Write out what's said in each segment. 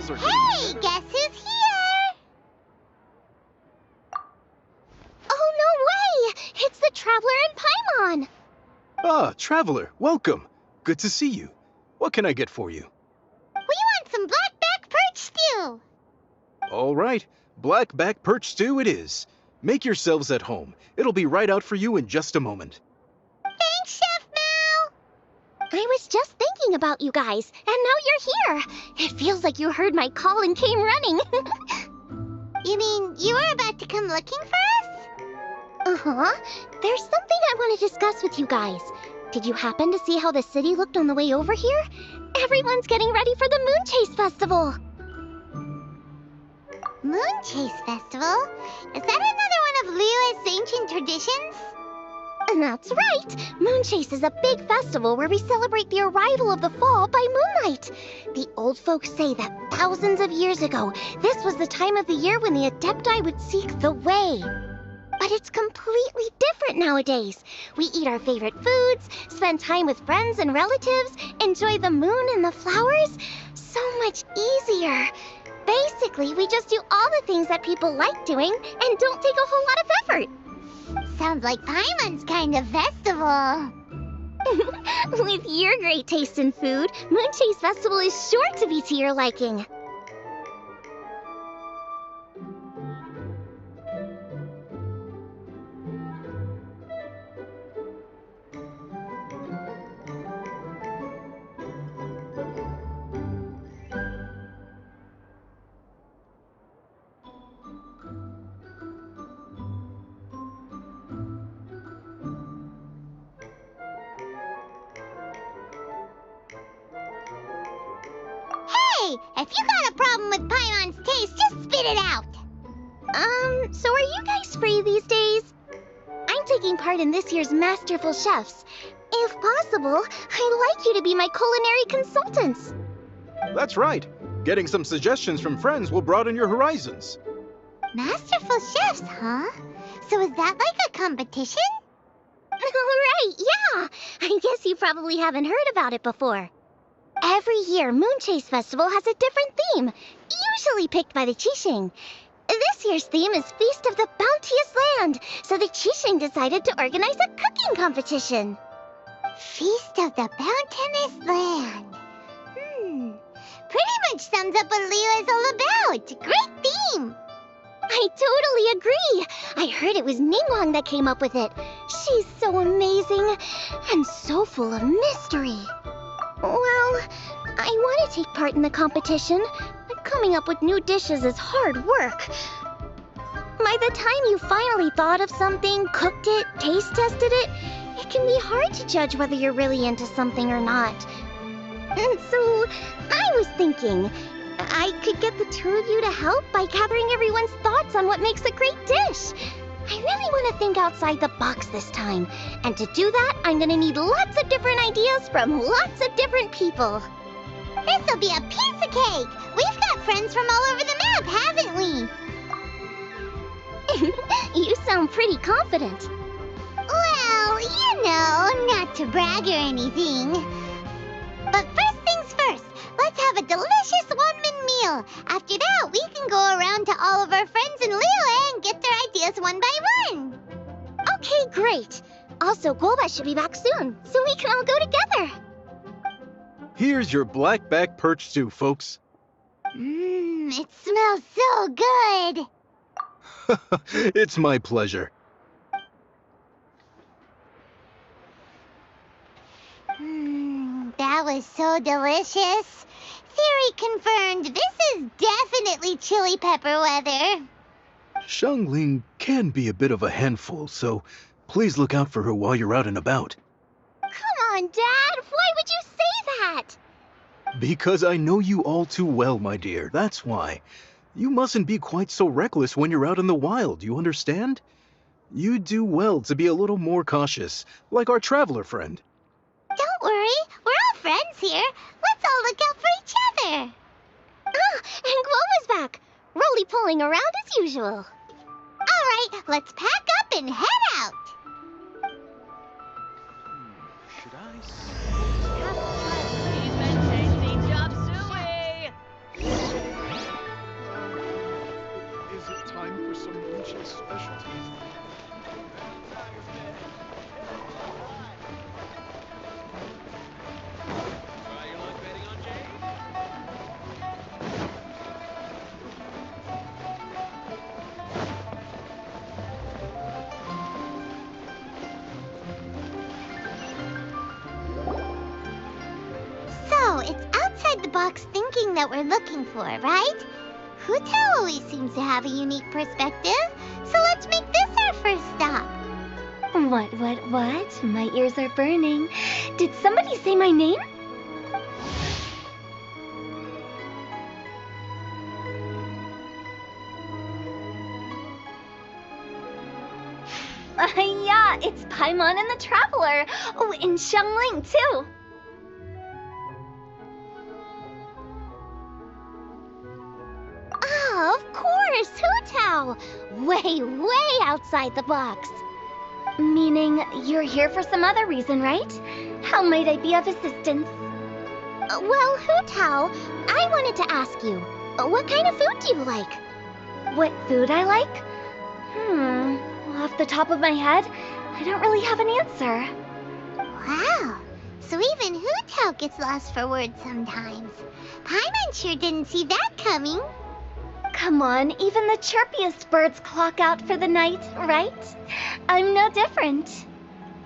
festivals are... Hey, guess who's here? Oh, no way! It's the Traveler and Paimon! Ah, Traveler, welcome. Good to see you. What can I get for you? We want some blackback perch stew. All right, blackback perch stew it is. Make yourselves at home. It'll be right out for you in just a moment. Thanks, Chef Mal. I was just thinking about you guys, and now you're here. It feels like you heard my call and came running. You mean you were about to come looking for us? Uh-huh. There's something I want to discuss with you guys. Did you happen to see how the city looked on the way over here? Everyone's getting ready for the Moon Chase Festival. Moon Chase Festival? Is that another one of Liyue's ancient traditions? And that's right! Moon Chase is a big festival where we celebrate the arrival of the fall by moonlight. The old folks say that thousands of years ago, this was the time of the year when the Adepti would seek the way. But it's completely different nowadays. We eat our favorite foods, spend time with friends and relatives, enjoy the moon and the flowers. So much easier. Basically, we just do all the things that people like doing and don't take a whole lot of effort. Sounds like Paimon's kind of festival. With your great taste in food, Moon Chase Festival is sure to be to your liking. Hey, if you got a problem with Paimon's taste, just spit it out. So are you guys free these days? I'm taking part in this year's Masterful Chefs. If possible, I'd like you to be my culinary consultants. That's right. Getting some suggestions from friends will broaden your horizons. Masterful chefs, huh? So is that like a competition? Right, yeah. I guess you probably haven't heard about it before. Every year, Moon Chase Festival has a different theme, usually picked by the Qixing. This year's theme is Feast of the Bounteous Land, so the Qixing decided to organize a cooking competition. Feast of the Bounteous Land. Pretty much sums up what Liyue is all about. Great theme. I totally agree. I heard it was Ningguang that came up with it. She's so amazing and so full of mystery. Well, I want to take part in the competition, but coming up with new dishes is hard work. By the time you finally thought of something, cooked it, taste tested it, it can be hard to judge whether you're really into something or not. And so, I was thinking, I could get the two of you to help by gathering everyone's thoughts on what makes a great dish. I really want to think outside the box this time. And to do that, I'm going to need lots of different ideas from lots of different people. This'll be a piece of cake. We've got friends from all over the map, haven't we? You sound pretty confident. Well, you know, not to brag or anything. But first things first, let's have a delicious one-man meal. After that, we can go around to all of our friends in Liyue and get their ideas one by one. Okay, great. Also, Golba should be back soon, so we can all go together. Here's your blackback perch stew, folks. It smells so good. It's my pleasure. That was so delicious. Theory confirmed. This is definitely chili pepper weather. Xiangling can be a bit of a handful, so please look out for her while you're out and about. Come on, Dad. Why would you say that? Because I know you all too well, my dear. That's why. You mustn't be quite so reckless when you're out in the wild, you understand? You do well to be a little more cautious, like our traveler friend. Don't worry. We're all friends here. Let's all look out for each other. Ah, and Gloma's back. Roly-poling around as usual. All right, let's pack up and head out. Should I? He's been chasing Chop Suey! Is it time for some Moonchase specialties? Try your luck betting on Jade? So, it's outside the box thinking that we're looking for, right? Hotel always seems to have a unique perspective, so let's make this our first stop. What? My ears are burning. Did somebody say my name? Yeah, it's Paimon and the Traveler. Oh, and Xiangling, too. Oh, of course, Hootao! Way outside the box. Meaning you're here for some other reason, right? How might I be of assistance? Well, Hootao, I wanted to ask you, what kind of food do you like? What food I like? Off the top of my head, I don't really have an answer. Wow, so even Hootao gets lost for words sometimes. Paimon sure didn't see that coming. Come on, even the chirpiest birds clock out for the night, right? I'm no different.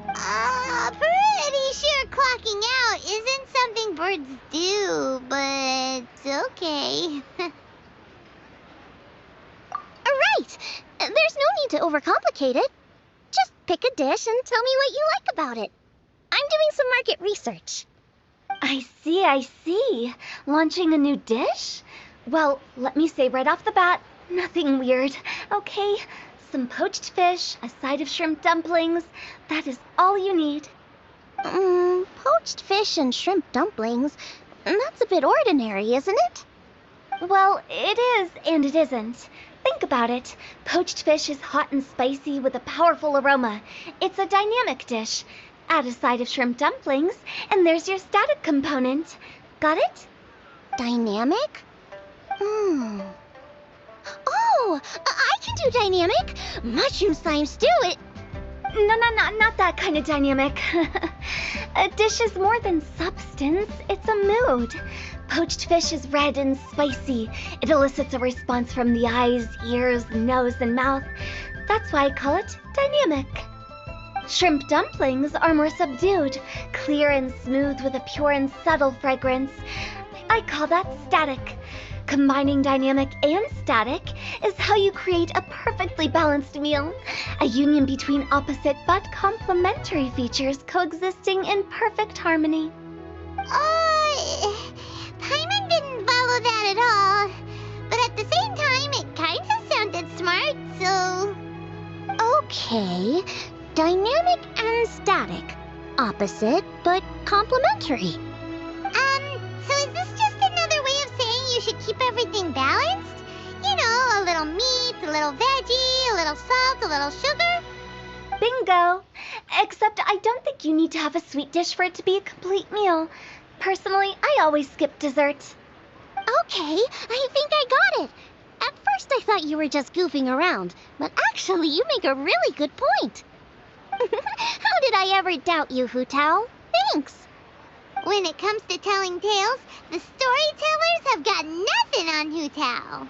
Pretty sure clocking out isn't something birds do, but okay. Right! There's no need to overcomplicate it. Just pick a dish and tell me what you like about it. I'm doing some market research. I see. Launching a new dish? Well, let me say right off the bat, nothing weird, okay? Some poached fish, a side of shrimp dumplings. That is all you need. Poached fish and shrimp dumplings? That's a bit ordinary, isn't it? Well, it is and it isn't. Think about it. Poached fish is hot and spicy with a powerful aroma. It's a dynamic dish. Add a side of shrimp dumplings, and there's your static component. Got it? Dynamic? Oh, I can do dynamic. Mushroom slime stew it. No, not that kind of dynamic. A dish is more than substance. It's a mood. Poached fish is red and spicy. It elicits a response from the eyes, ears, nose, and mouth. That's why I call it dynamic. Shrimp dumplings are more subdued, clear and smooth with a pure and subtle fragrance. I call that static. Combining dynamic and static is how you create a perfectly balanced meal. A union between opposite but complementary features coexisting in perfect harmony. Paimon didn't follow that at all. But at the same time, it kinda sounded smart, so... Okay, dynamic and static. Opposite but complementary. So is this just another way of saying you should keep everything balanced? You know, a little meat, a little veggie, a little salt, a little sugar? Bingo! Except I don't think you need to have a sweet dish for it to be a complete meal. Personally, I always skip dessert. Okay, I think I got it. At first I thought you were just goofing around, but actually you make a really good point. How did I ever doubt you, Hootao? Thanks. When it comes to telling tales, the storytellers have got nothing on Hootao.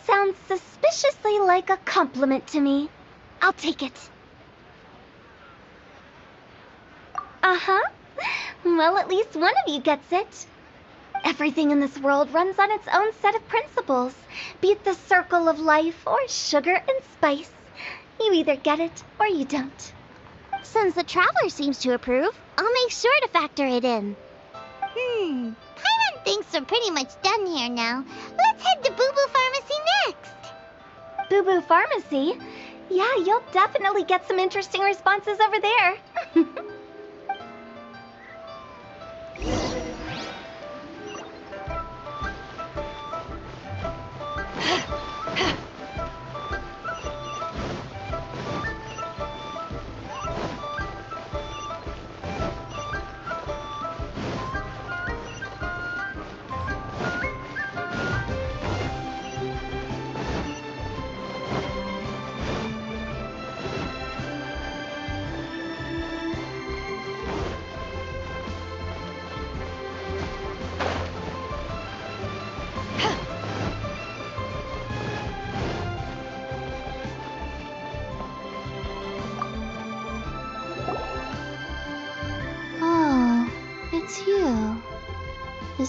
Sounds suspiciously like a compliment to me. I'll take it. Uh-huh. Well, at least one of you gets it. Everything in this world runs on its own set of principles, be it the circle of life or sugar and spice. You either get it or you don't. Since the Traveler seems to approve, I'll make sure to factor it in. Paimon thinks we're pretty much done here now. Let's head to Boo Boo Pharmacy next. Boo Boo Pharmacy? Yeah, you'll definitely get some interesting responses over there.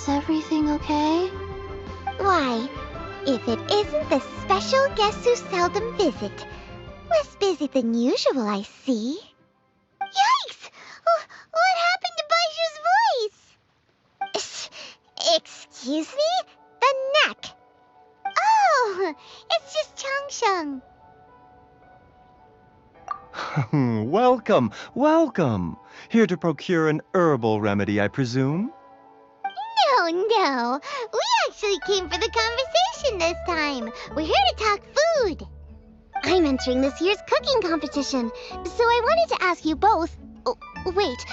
Is everything okay? Why, if it isn't the special guests who seldom visit. Less busy than usual, I see. Yikes! What happened to Baishu's voice? Excuse me? The neck. Oh, it's just Changsheng. Welcome, welcome. Here to procure an herbal remedy, I presume? No. We actually came for the conversation this time. We're here to talk food. I'm entering this year's cooking competition, so I wanted to ask you both. Oh, wait,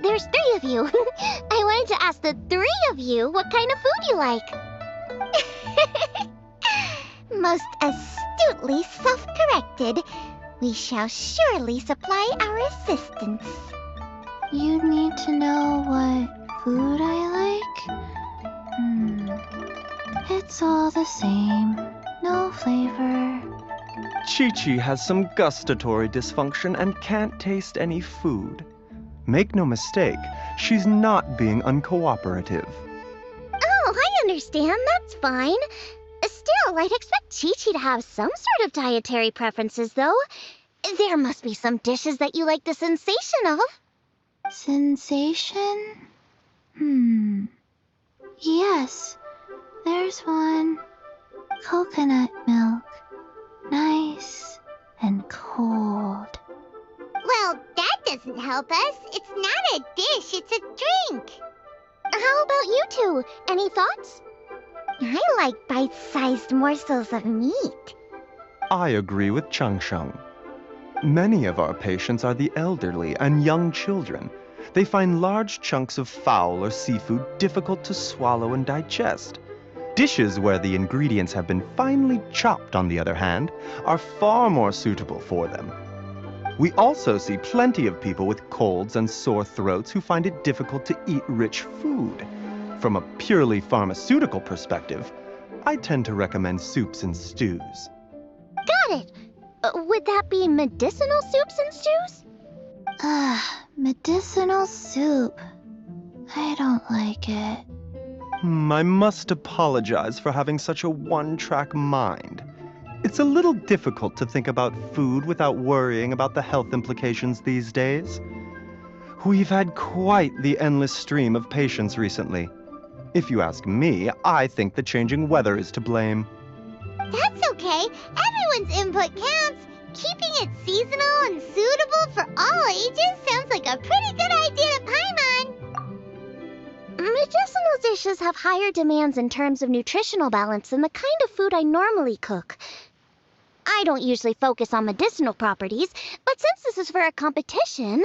there's 3 of you. I wanted to ask the 3 of you what kind of food you like. Most astutely self-corrected. We shall surely supply our assistance. You need to know what food I like? It's all the same. No flavor. Chi-Chi has some gustatory dysfunction and can't taste any food. Make no mistake, she's not being uncooperative. Oh, I understand. That's fine. Still, I'd expect Chi-Chi to have some sort of dietary preferences, though. There must be some dishes that you like the sensation of. Sensation? Yes, there's one. Coconut milk. Nice and cold. Well, that doesn't help us. It's not a dish, it's a drink. How about you two? Any thoughts? I like bite-sized morsels of meat. I agree with Changsheng. Many of our patients are the elderly and young children. They find large chunks of fowl or seafood difficult to swallow and digest. Dishes where the ingredients have been finely chopped, on the other hand, are far more suitable for them. We also see plenty of people with colds and sore throats who find it difficult to eat rich food. From a purely pharmaceutical perspective, I tend to recommend soups and stews. Got it. Would that be medicinal soups and stews? Medicinal soup. I don't like it. I must apologize for having such a one-track mind. It's a little difficult to think about food without worrying about the health implications these days. We've had quite the endless stream of patients recently. If you ask me, I think the changing weather is to blame. That's okay. Everyone's input counts. Keeping it seasonal and suitable for all ages sounds like a pretty good idea to Paimon. Medicinal dishes have higher demands in terms of nutritional balance than the kind of food I normally cook. I don't usually focus on medicinal properties, but since this is for a competition,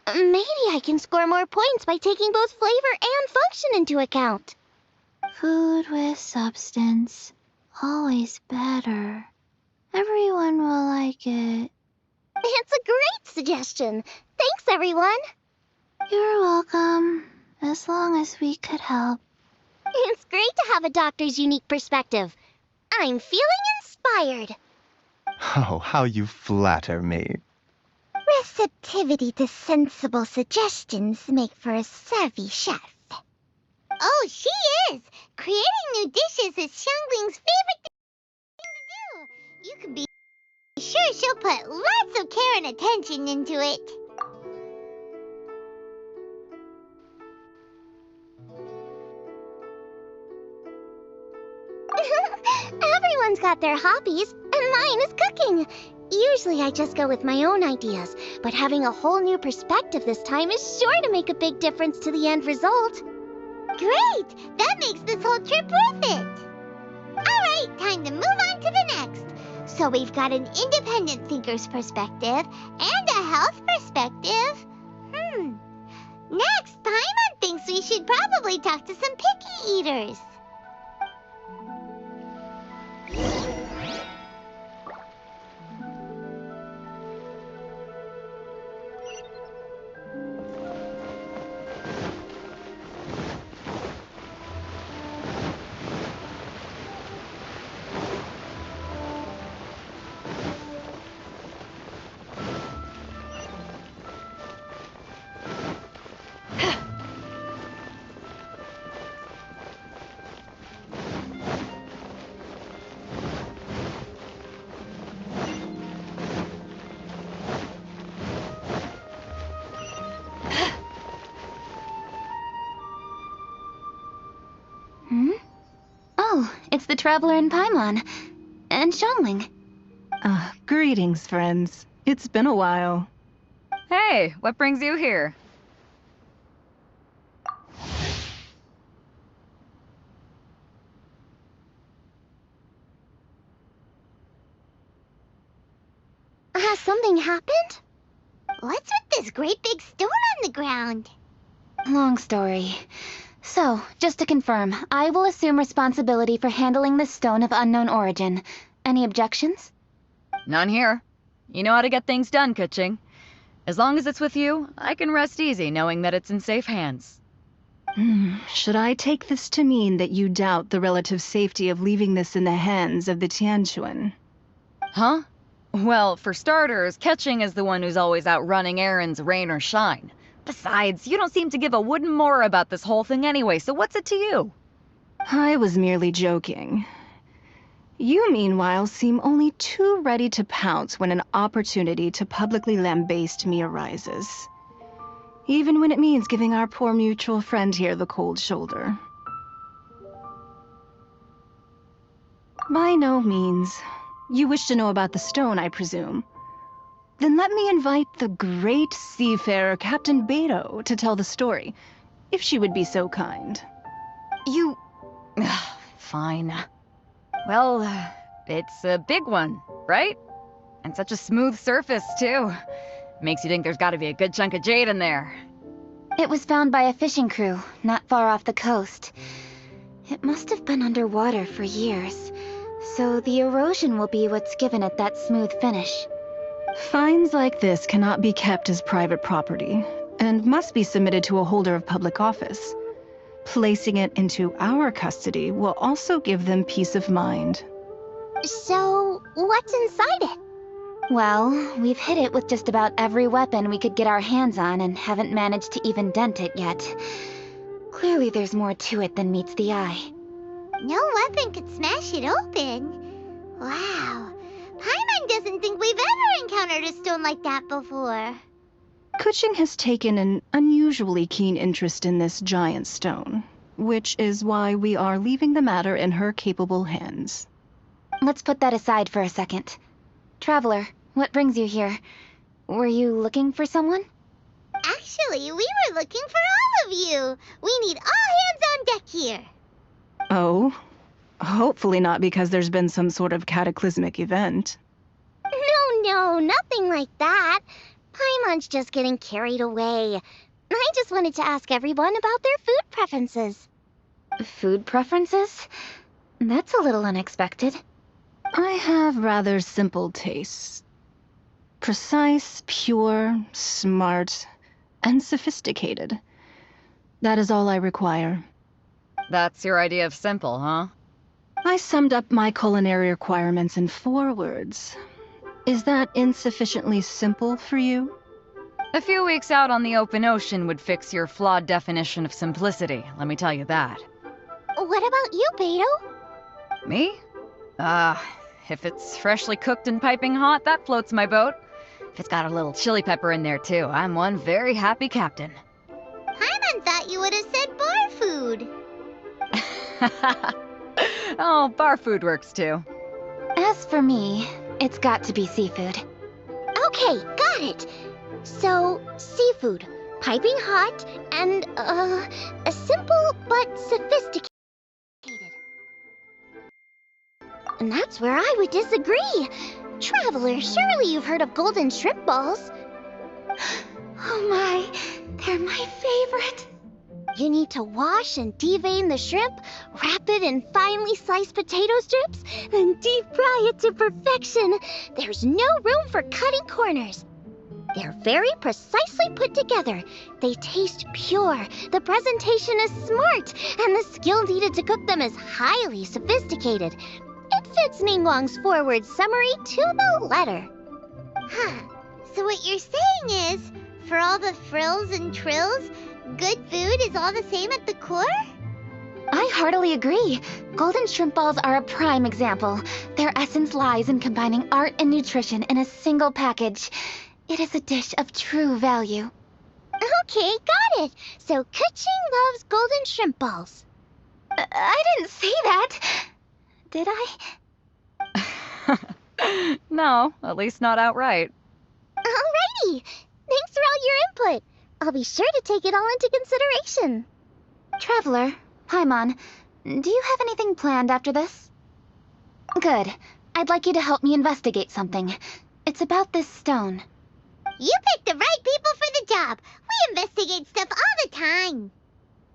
maybe I can score more points by taking both flavor and function into account. Food with substance. Always better. Everyone will like it. It's a great suggestion. Thanks, everyone. You're welcome. As long as we could help. It's great to have a doctor's unique perspective. I'm feeling inspired. Oh, how you flatter me. Receptivity to sensible suggestions make for a savvy chef. Oh, she is! Creating new dishes is Xiangling's favorite thing to do. You can be sure she'll put lots of care and attention into it. Everyone's got their hobbies, and mine is cooking. Usually I just go with my own ideas, but having a whole new perspective this time is sure to make a big difference to the end result. Great! That makes this whole trip worth it! Alright, time to move on to the next. So we've got an independent thinker's perspective and a health perspective. Next, Paimon thinks we should probably talk to some picky eaters. the Traveler in Paimon. And Xiangling. Greetings, friends. It's been a while. Hey, what brings you here? Has something happened? What's with this great big stone on the ground? Long story. So, just to confirm, I will assume responsibility for handling this stone of unknown origin. Any objections? None here. You know how to get things done, Kuching. As long as it's with you, I can rest easy knowing that it's in safe hands. Should I take this to mean that you doubt the relative safety of leaving this in the hands of the Tianquan? Huh? Well, for starters, Kuching is the one who's always out running errands, rain or shine. Besides, you don't seem to give a wooden more about this whole thing anyway, so what's it to you? I was merely joking. You, meanwhile, seem only too ready to pounce when an opportunity to publicly lambaste me arises. Even when it means giving our poor mutual friend here the cold shoulder. By no means. You wish to know about the stone, I presume. Then let me invite the great seafarer Captain Beto to tell the story, if she would be so kind. You... Fine. Well, it's a big one, right? And such a smooth surface, too. Makes you think there's gotta be a good chunk of jade in there. It was found by a fishing crew, not far off the coast. It must have been underwater for years, so the erosion will be what's given it that smooth finish. Finds like this cannot be kept as private property, and must be submitted to a holder of public office. Placing it into our custody will also give them peace of mind. So, what's inside it? Well, we've hit it with just about every weapon we could get our hands on and haven't managed to even dent it yet. Clearly there's more to it than meets the eye. No weapon could smash it open. Wow. Paimon doesn't think we've ever encountered a stone like that before. Kuching has taken an unusually keen interest in this giant stone, which is why we are leaving the matter in her capable hands. Let's put that aside for a second. Traveler, what brings you here? Were you looking for someone? Actually, we were looking for all of you. We need all hands on deck here. Oh? Hopefully not because there's been some sort of cataclysmic event. No, nothing like that. Paimon's just getting carried away. I just wanted to ask everyone about their food preferences. Food preferences? That's a little unexpected. I have rather simple tastes. Precise, pure, smart, and sophisticated. That is all I require. That's your idea of simple, huh? I summed up my culinary requirements in 4 words. Is that insufficiently simple for you? A few weeks out on the open ocean would fix your flawed definition of simplicity, let me tell you that. What about you, Beto? Me? If it's freshly cooked and piping hot, that floats my boat. If it's got a little chili pepper in there too, I'm one very happy captain. Paimon thought you would have said bar food. Oh, bar food works too. As for me, it's got to be seafood. Okay, got it. So, seafood, piping hot, and, simple but sophisticated. And that's where I would disagree. Traveler, surely you've heard of golden shrimp balls. Oh my, they're my favorite. You need to wash and devein the shrimp, wrap it in finely sliced potato strips, then deep fry it to perfection. There's no room for cutting corners. They're very precisely put together. They taste pure, the presentation is smart, and the skill needed to cook them is highly sophisticated. It fits Ningguang's forward summary to the letter. Huh. So what you're saying is, for all the frills and trills, good food is all the same at the core? I heartily agree. Golden shrimp balls are a prime example. Their essence lies in combining art and nutrition in a single package. It is a dish of true value. Okay, got it. So Kuching loves golden shrimp balls. I didn't say that. Did I? No, at least not outright. Alrighty! Thanks for all your input. I'll be sure to take it all into consideration. Traveler, Paimon, do you have anything planned after this? Good. I'd like you to help me investigate something. It's about this stone. You picked the right people for the job. We investigate stuff all the time.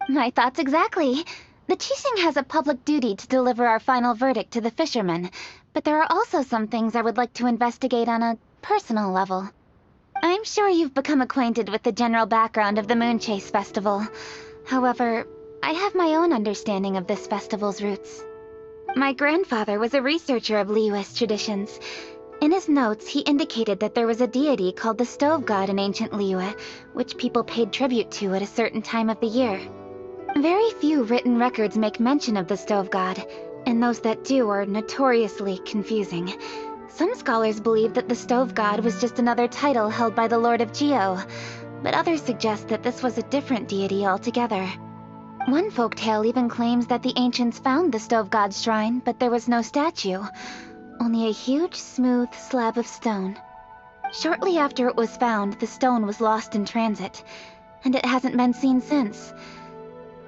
My thoughts exactly. The Qixing has a public duty to deliver our final verdict to the fishermen, but there are also some things I would like to investigate on a personal level. I'm sure you've become acquainted with the general background of the Moonchase Festival. However, I have my own understanding of this festival's roots. My grandfather was a researcher of Liyue's traditions. In his notes, he indicated that there was a deity called the Stove God in ancient Liyue, which people paid tribute to at a certain time of the year. Very few written records make mention of the Stove God, and those that do are notoriously confusing. Some scholars believe that the Stove God was just another title held by the Lord of Geo, but others suggest that this was a different deity altogether. One folktale even claims that the ancients found the Stove God's shrine, but there was no statue, only a huge, smooth slab of stone. Shortly after it was found, the stone was lost in transit, and it hasn't been seen since.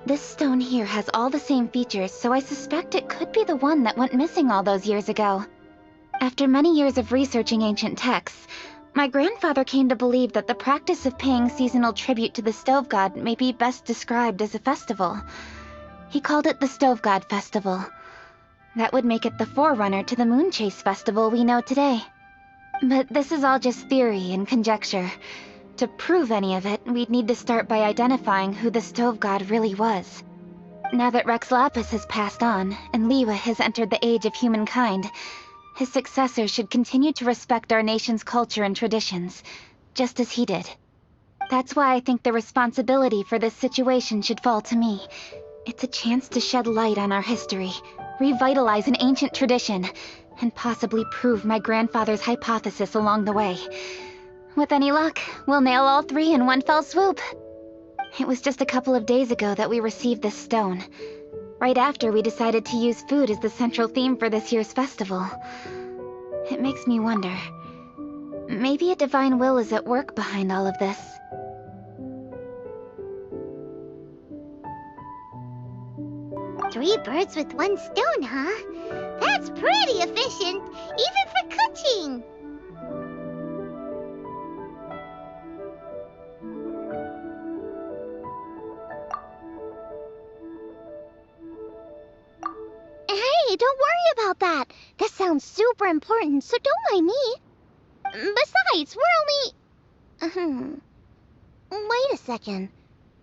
This stone here has all the same features, so I suspect it could be the one that went missing all those years ago. After many years of researching ancient texts, my grandfather came to believe that the practice of paying seasonal tribute to the Stove God may be best described as a festival. He called it the Stove God Festival. That would make it the forerunner to the Moonchase Festival we know today. But this is all just theory and conjecture. To prove any of it, we'd need to start by identifying who the Stove God really was. Now that Rex Lapis has passed on, and Liyue has entered the age of humankind, his successors should continue to respect our nation's culture and traditions, just as he did. That's why I think the responsibility for this situation should fall to me. It's a chance to shed light on our history, revitalize an ancient tradition, and possibly prove my grandfather's hypothesis along the way. With any luck, we'll nail all three in one fell swoop. It was just a couple of days ago that we received this stone. Right after we decided to use food as the central theme for this year's festival. It makes me wonder. Maybe a divine will is at work behind all of this. Three birds with one stone, huh? That's pretty efficient, even for cooking. Hey, don't worry about that. This sounds super important, so don't mind me. Besides, we're only... Wait a second.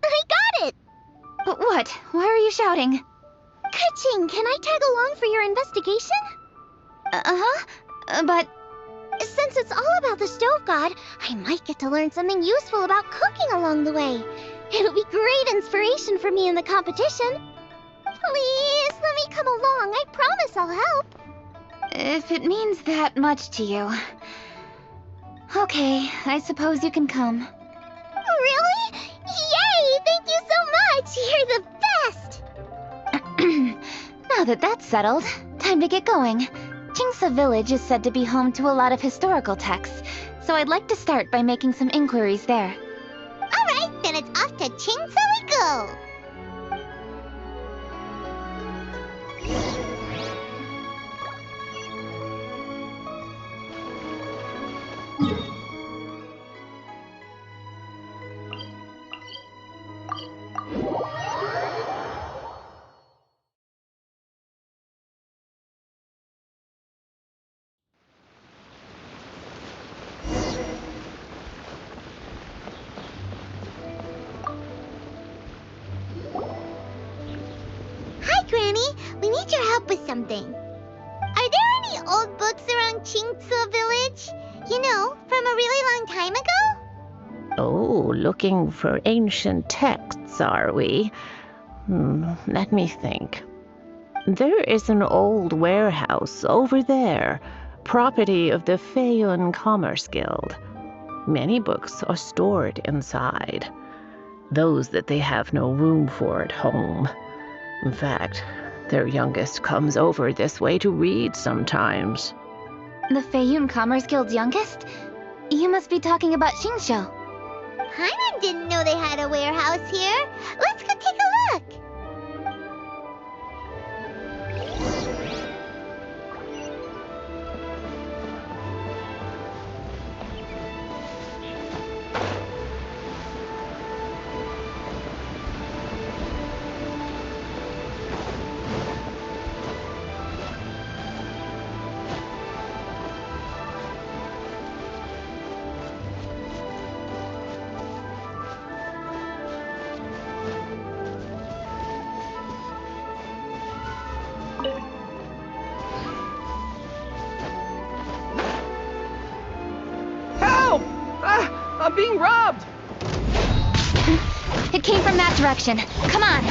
I got it! What? Why are you shouting? Kaching, can I tag along for your investigation? But... Since it's all about the Stove God, I might get to learn something useful about cooking along the way. It'll be great inspiration for me in the competition. Please, let me come along. I promise I'll help. If it means that much to you. Okay, I suppose you can come. Really? Yay! Thank you so much! You're the best! Now that that's settled, time to get going. Qingce Village is said to be home to a lot of historical texts, so I'd like to start by making some inquiries there. Alright, then it's off to Qingce we go. Hi, Granny. We need your help with something. Are there any old books around Qingce Village? You know, from a really long time ago? Oh, looking for ancient texts, are we? Let me think. There is an old warehouse over there, property of the Feiyun Commerce Guild. Many books are stored inside, those that they have no room for at home. In fact, Their youngest comes over this way to read sometimes. The Heyyyy Commerce Guild's youngest? You must be talking about Xingqiu. Paimon didn't know they had a warehouse here. Let's go take a look. Help! Ah, I'm being robbed! It came from that direction. Come on.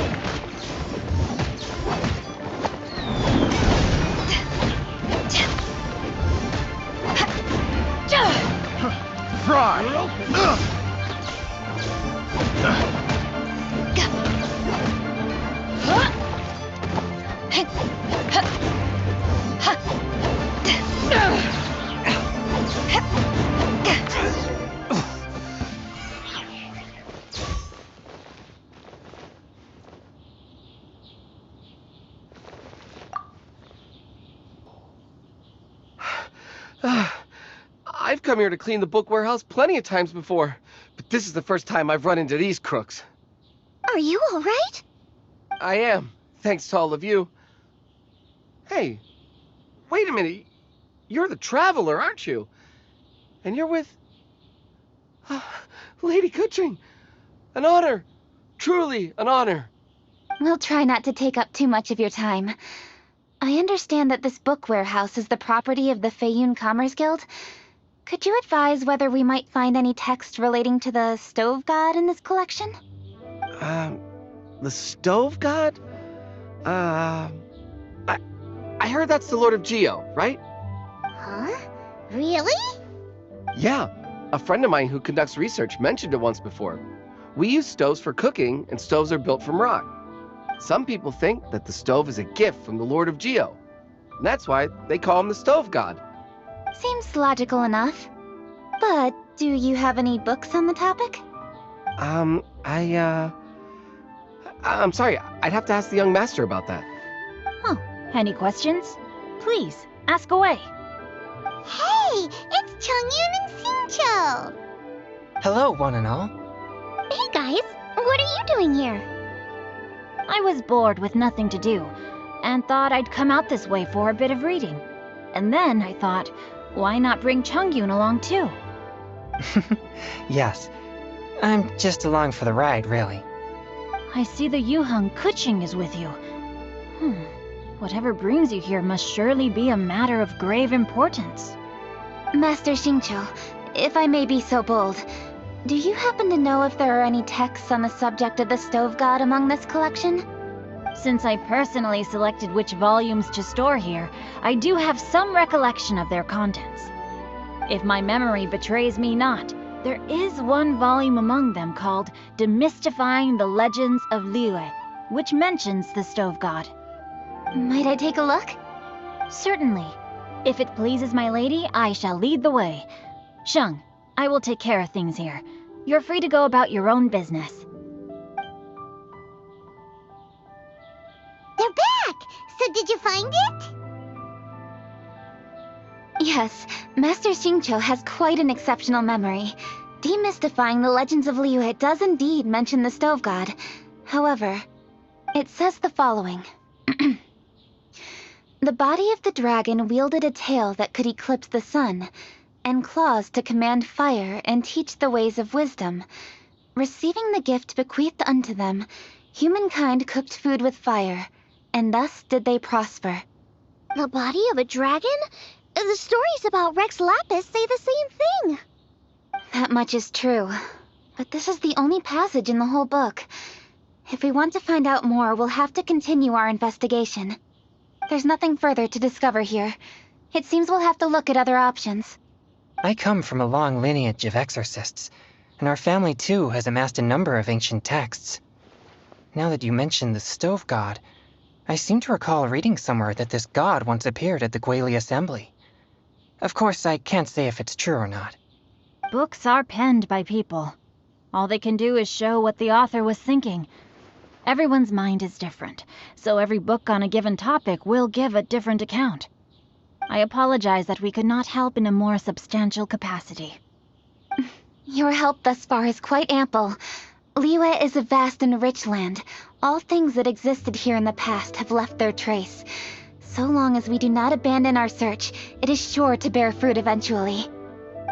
I've come here to clean the book warehouse plenty of times before, but this is the first time I've run into these crooks. Are you all right? I am, thanks to all of you. Hey, wait a minute. You're the Traveler, aren't you? And you're with... Lady Kuching. An honor. Truly an honor. We'll try not to take up too much of your time. I understand that this book warehouse is the property of the Heyyyy Commerce Guild. Could you advise whether we might find any text relating to the Stove God in this collection? The Stove God? I heard that's the Lord of Geo, right? Huh? Really? Yeah, a friend of mine who conducts research mentioned it once before. We use stoves for cooking, and stoves are built from rock. Some people think that the stove is a gift from the Lord of Geo. And that's why they call him the Stove God. Seems logical enough. But do you have any books on the topic? I'm sorry, I'd have to ask the young master about that. Oh, any questions? Please, ask away. Hey, it's Chongyun and Xingqiu. Hello, one and all. Hey guys, what are you doing here? I was bored with nothing to do, and thought I'd come out this way for a bit of reading. And then I thought, why not bring Chongyun along too? Yes, I'm just along for the ride, really. I see the Yuheng Kuching is with you. Whatever brings you here must surely be a matter of grave importance. Master Xingqiu, if I may be so bold, do you happen to know if there are any texts on the subject of the Stove God among this collection? Since I personally selected which volumes to store here, I do have some recollection of their contents. If my memory betrays me not, there is one volume among them called Demystifying the Legends of Liyue, which mentions the Stove God. Might I take a look? Certainly. If it pleases my lady, I shall lead the way. Sheng, I will take care of things here. You're free to go about your own business. They're back! So did you find it? Yes, Master Xingqiu has quite an exceptional memory. Demystifying the Legends of Liyue does indeed mention the Stove God. However, it says the following. The body of the dragon wielded a tail that could eclipse the sun, and claws to command fire and teach the ways of wisdom. Receiving the gift bequeathed unto them, humankind cooked food with fire, and thus did they prosper. The body of a dragon? The stories about Rex Lapis say the same thing. That much is true, but this is the only passage in the whole book. If we want to find out more, we'll have to continue our investigation. There's nothing further to discover here. It seems we'll have to look at other options. I come from a long lineage of exorcists, and our family too has amassed a number of ancient texts. Now that you mention the Stove God, I seem to recall reading somewhere that this god once appeared at the Guili Assembly. Of course, I can't say if it's true or not. Books are penned by people. All they can do is show what the author was thinking. Everyone's mind is different, so every book on a given topic will give a different account. I apologize that we could not help in a more substantial capacity. Your help thus far is quite ample. Liyue is a vast and rich land. All things that existed here in the past have left their trace. So long as we do not abandon our search, it is sure to bear fruit eventually.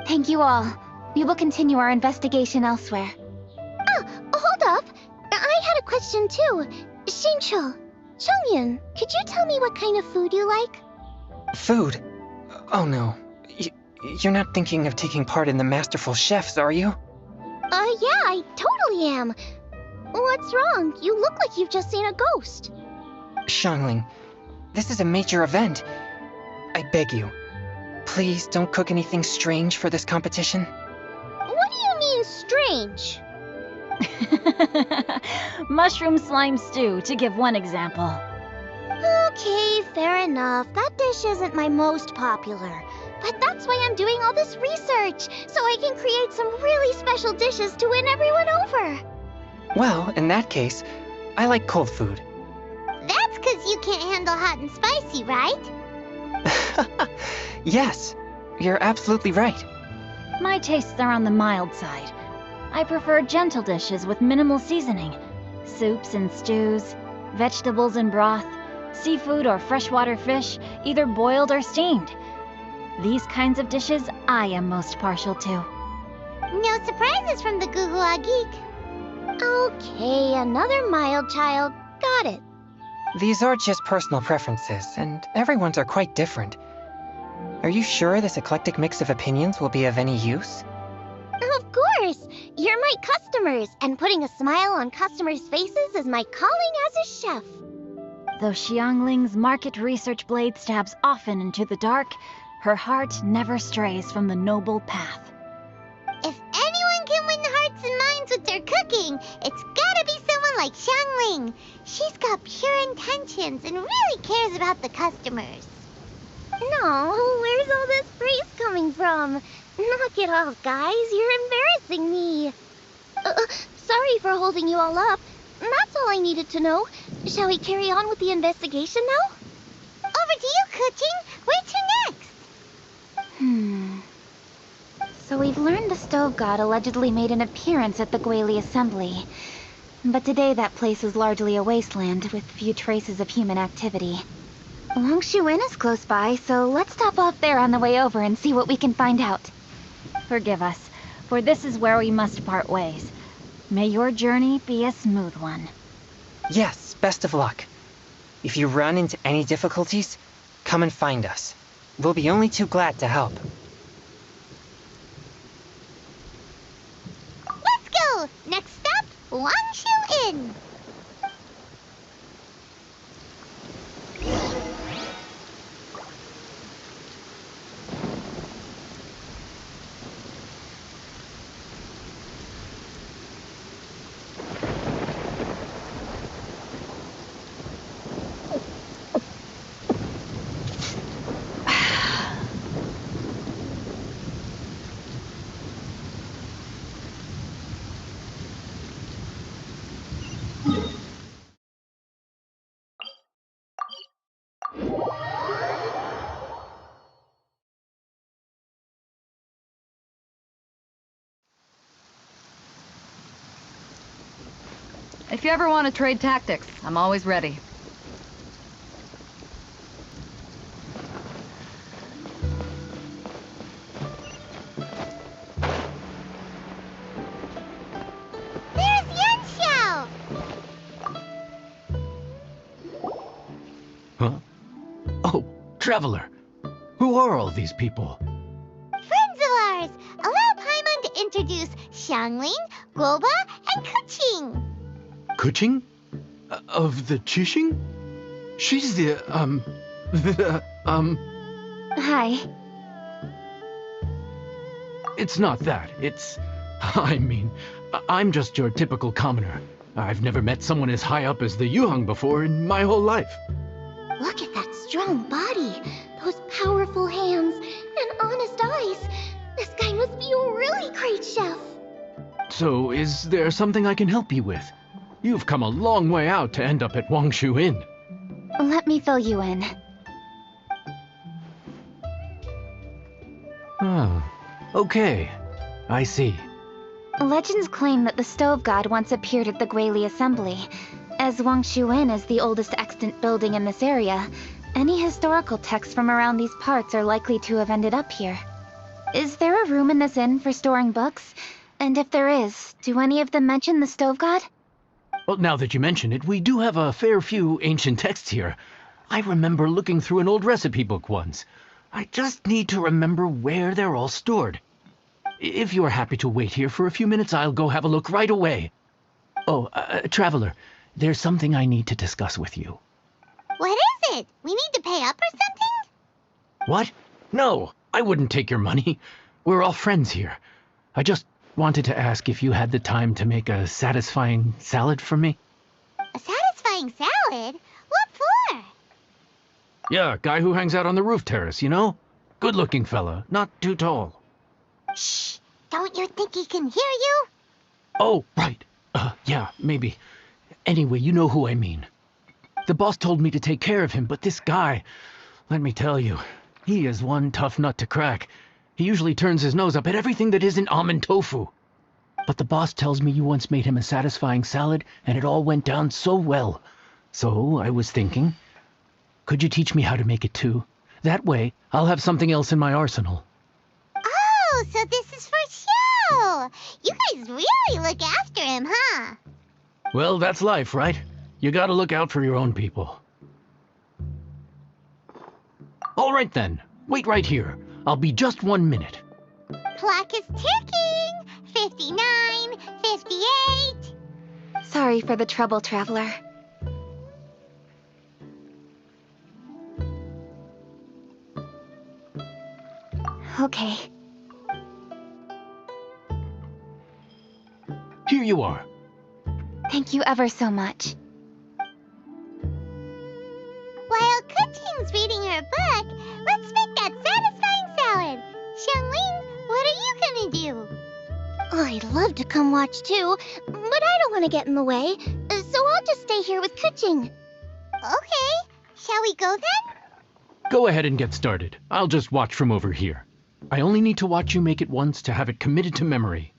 Thank you all. We will continue our investigation elsewhere. Oh, hold up! I had a question too. Xingqiu, Chongyun, could you tell me what kind of food you like? Food? Oh no. You're not thinking of taking part in the Masterful Chefs, are you? Yeah, I totally am. What's wrong? You look like you've just seen a ghost. Xiangling, this is a major event. I beg you, please don't cook anything strange for this competition. What do you mean, strange? Mushroom slime stew, to give one example. Okay, fair enough. That dish isn't my most popular. But that's why I'm doing all this research, so I can create some really special dishes to win everyone over. Well, in that case, I like cold food. That's 'cause you can't handle hot and spicy, right? Yes, you're absolutely right. My tastes are on the mild side. I prefer gentle dishes with minimal seasoning. Soups and stews, vegetables and broth, seafood or freshwater fish, either boiled or steamed. These kinds of dishes I am most partial to. No surprises from the Gugua Geek. Okay, another mild child. Got it. These are just personal preferences, and everyone's are quite different. Are you sure this eclectic mix of opinions will be of any use? Of course! You're my customers, and putting a smile on customers' faces is my calling as a chef. Though Xiangling's market research blade stabs often into the dark, her heart never strays from the noble path. If anyone can win hearts and minds with their cooking, it's gotta be someone like Xiangling. She's got pure intentions and really cares about the customers. No, where's all this praise coming from? Knock it off, guys. You're embarrassing me. Sorry for holding you all up. That's all I needed to know. Shall we carry on with the investigation now? Over to you, Kuching. Where to next? So we've learned the stove god allegedly made an appearance at the Guili Assembly. But today that place is largely a wasteland with few traces of human activity. Longshu Inn is close by, so let's stop off there on the way over and see what we can find out. Forgive us, for this is where we must part ways. May your journey be a smooth one. Yes, best of luck. If you run into any difficulties, come and find us. We'll be only too glad to help. Let's go! Next stop, Longshu Inn. If you ever want to trade tactics, I'm always ready. There's Yanxiao! Huh? Oh, Traveler. Who are all these people? Friends of ours! Allow Paimon to introduce Xiangling, Guoba, and Kuching. Kuching? Of the Chishing? She's Hi. It's not that. I'm just your typical commoner. I've never met someone as high up as the Yuheng before in my whole life. Look at that strong body, those powerful hands, and honest eyes. This guy must be a really great chef. So, is there something I can help you with? You've come a long way out to end up at Wangshu Inn. Let me fill you in. Oh, okay. I see. Legends claim that the stove god once appeared at the Guili Assembly. As Wangshu Inn is the oldest extant building in this area, any historical texts from around these parts are likely to have ended up here. Is there a room in this inn for storing books? And if there is, do any of them mention the stove god? Well, now that you mention it, we do have a fair few ancient texts here. I remember looking through an old recipe book once. I just need to remember where they're all stored. If you are happy to wait here for a few minutes, I'll go have a look right away. Oh, Traveler, there's something I need to discuss with you. What is it? We need to pay up or something? What? No, I wouldn't take your money. We're all friends here. I just wanted to ask if you had the time to make a satisfying salad for me. A satisfying salad? What for? Yeah, guy who hangs out on the roof terrace, you know? Good-looking fella, not too tall. Shh! Don't you think he can hear you? Oh, right. Yeah, maybe. Anyway, you know who I mean. The boss told me to take care of him, but this guy, let me tell you, he is one tough nut to crack. He usually turns his nose up at everything that isn't almond tofu. But the boss tells me you once made him a satisfying salad, and it all went down so well. So I was thinking, could you teach me how to make it too? That way, I'll have something else in my arsenal. Oh, so this is for show! You guys really look after him, huh? Well, that's life, right? You gotta look out for your own people. All right then, wait right here. I'll be just 1 minute. Clock is ticking! 59, 58... Sorry for the trouble, Traveler. Okay. Here you are. Thank you ever so much. While Kuching's reading her book, let's make that satisfying salad. Xiangling, what are you gonna do? I'd love to come watch too, but I don't want to get in the way, so I'll just stay here with Kuching. Okay, shall we go then? Go ahead and get started. I'll just watch from over here. I only need to watch you make it once to have it committed to memory.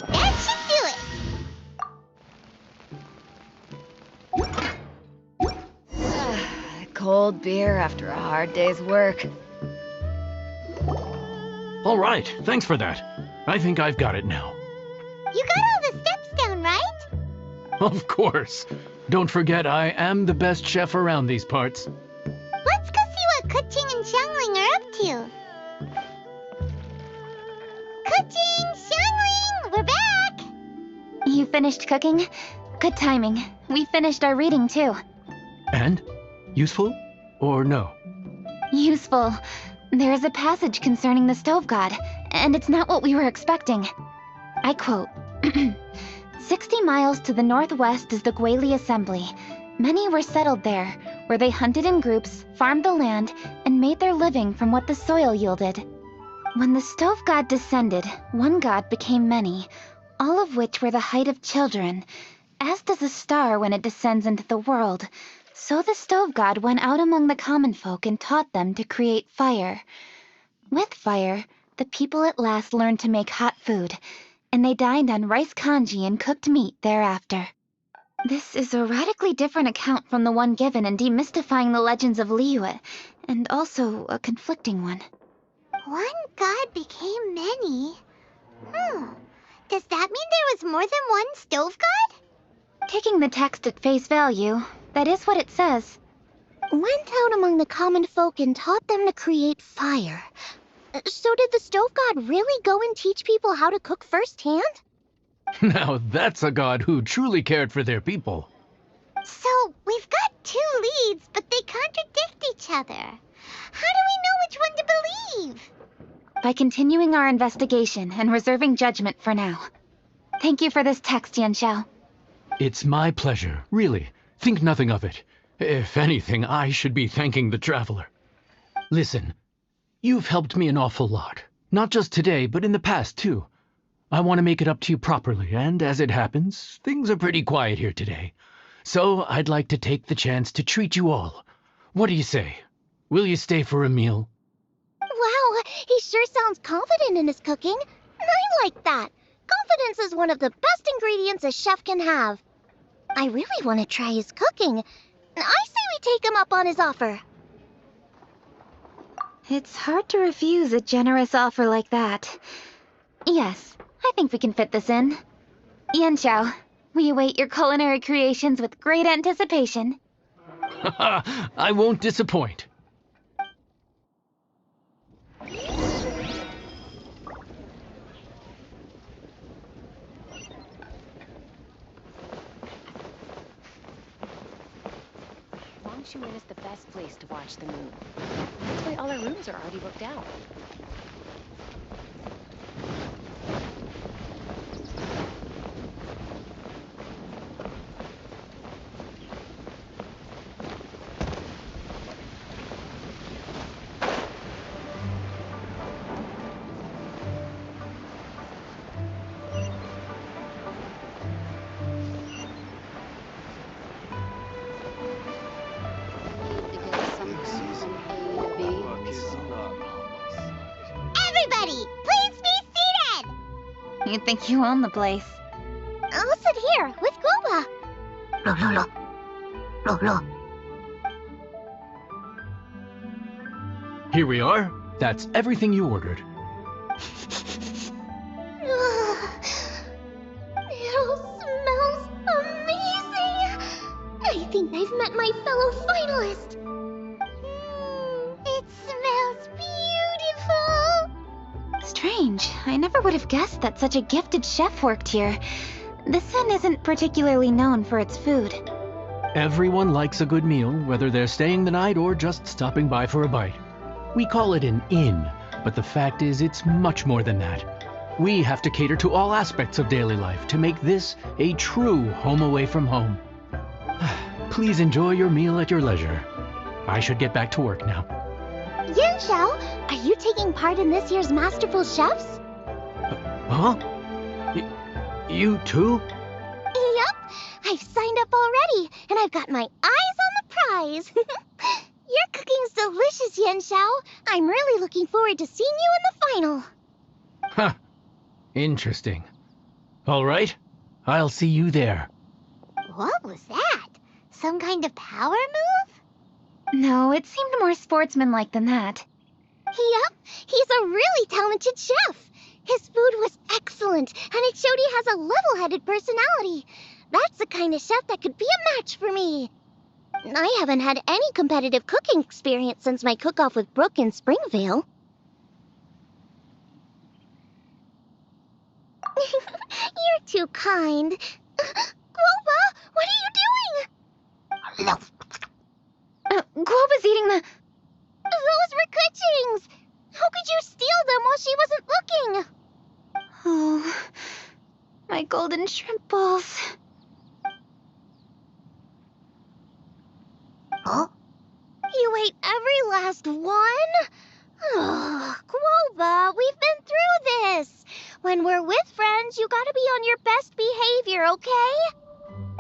That should do it. Cold beer after a hard day's work. All right, thanks for that. I think I've got it now. You got all the steps down, right? Of course. Don't forget, I am the best chef around these parts. Let's go see what Kuching and Xiangling are up to. Kuching, Xiangling, we're back! You finished cooking? Good timing. We finished our reading too. And? Useful? Or no? Useful. There is a passage concerning the stove god, and it's not what we were expecting. I quote, 60 miles to the northwest is the Guili Assembly. Many were settled there, where they hunted in groups, farmed the land, and made their living from what the soil yielded. When the stove god descended, one god became many, all of which were the height of children. As does a star when it descends into the world, so the stove god went out among the common folk and taught them to create fire. With fire, the people at last learned to make hot food, and they dined on rice congee and cooked meat thereafter. This is a radically different account from the one given in Demystifying the Legends of Liyue, and also a conflicting one. One god became many. Does that mean there was more than one stove god? Taking the text at face value, that is what it says. Went out among the common folk and taught them to create fire. So did the stove god really go and teach people how to cook firsthand? Now that's a god who truly cared for their people. So, we've got two leads, but they contradict each other. How do we know which one to believe? By continuing our investigation and reserving judgment for now. Thank you for this text, Yanxiao. It's my pleasure, really. Think nothing of it. If anything, I should be thanking the traveler. Listen, you've helped me an awful lot. Not just today, but in the past, too. I want to make it up to you properly, and as it happens, things are pretty quiet here today. So I'd like to take the chance to treat you all. What do you say? Will you stay for a meal? Wow, he sure sounds confident in his cooking. I like that. Confidence is one of the best ingredients a chef can have. I really want to try his cooking. I say we take him up on his offer. It's hard to refuse a generous offer like that. Yes, I think we can fit this in. Yanxiao, we await your culinary creations with great anticipation. I won't disappoint. Wangshuin is the best place to watch the moon. That's why all our rooms are already booked out. Everybody, please be seated! You think you own the place. I'll sit here with Guoba. Here we are. That's everything you ordered. It all smells amazing. I think I've met my fellow finalist. It smells beautiful. Strange. I never would have guessed that such a gifted chef worked here. This inn isn't particularly known for its food. Everyone likes a good meal, whether they're staying the night or just stopping by for a bite. We call it an inn, but the fact is it's much more than that. We have to cater to all aspects of daily life to make this a true home away from home. Please enjoy your meal at your leisure. I should get back to work now. Yanxiao, are you taking part in this year's Masterful Chefs? Huh? You too? Yup, I've signed up already, and I've got my eyes on the prize. Your cooking's delicious, Yanxiao. I'm really looking forward to seeing you in the final. Huh. Interesting. All right, I'll see you there. What was that? Some kind of power move? No, it seemed more sportsmanlike than that. Yup, he's a really talented chef. His food was excellent, and it showed he has a level-headed personality. That's the kind of chef that could be a match for me. I haven't had any competitive cooking experience since my cook-off with Brooke in Springvale. You're too kind. Guoba, what are you doing? Guoba's eating the... Those were Kuching's! How could you steal them while she wasn't looking? Oh, my golden shrimp balls. Huh? You ate every last one? Oh, Guoba, we've been through this. When we're with friends, you gotta be on your best behavior, okay?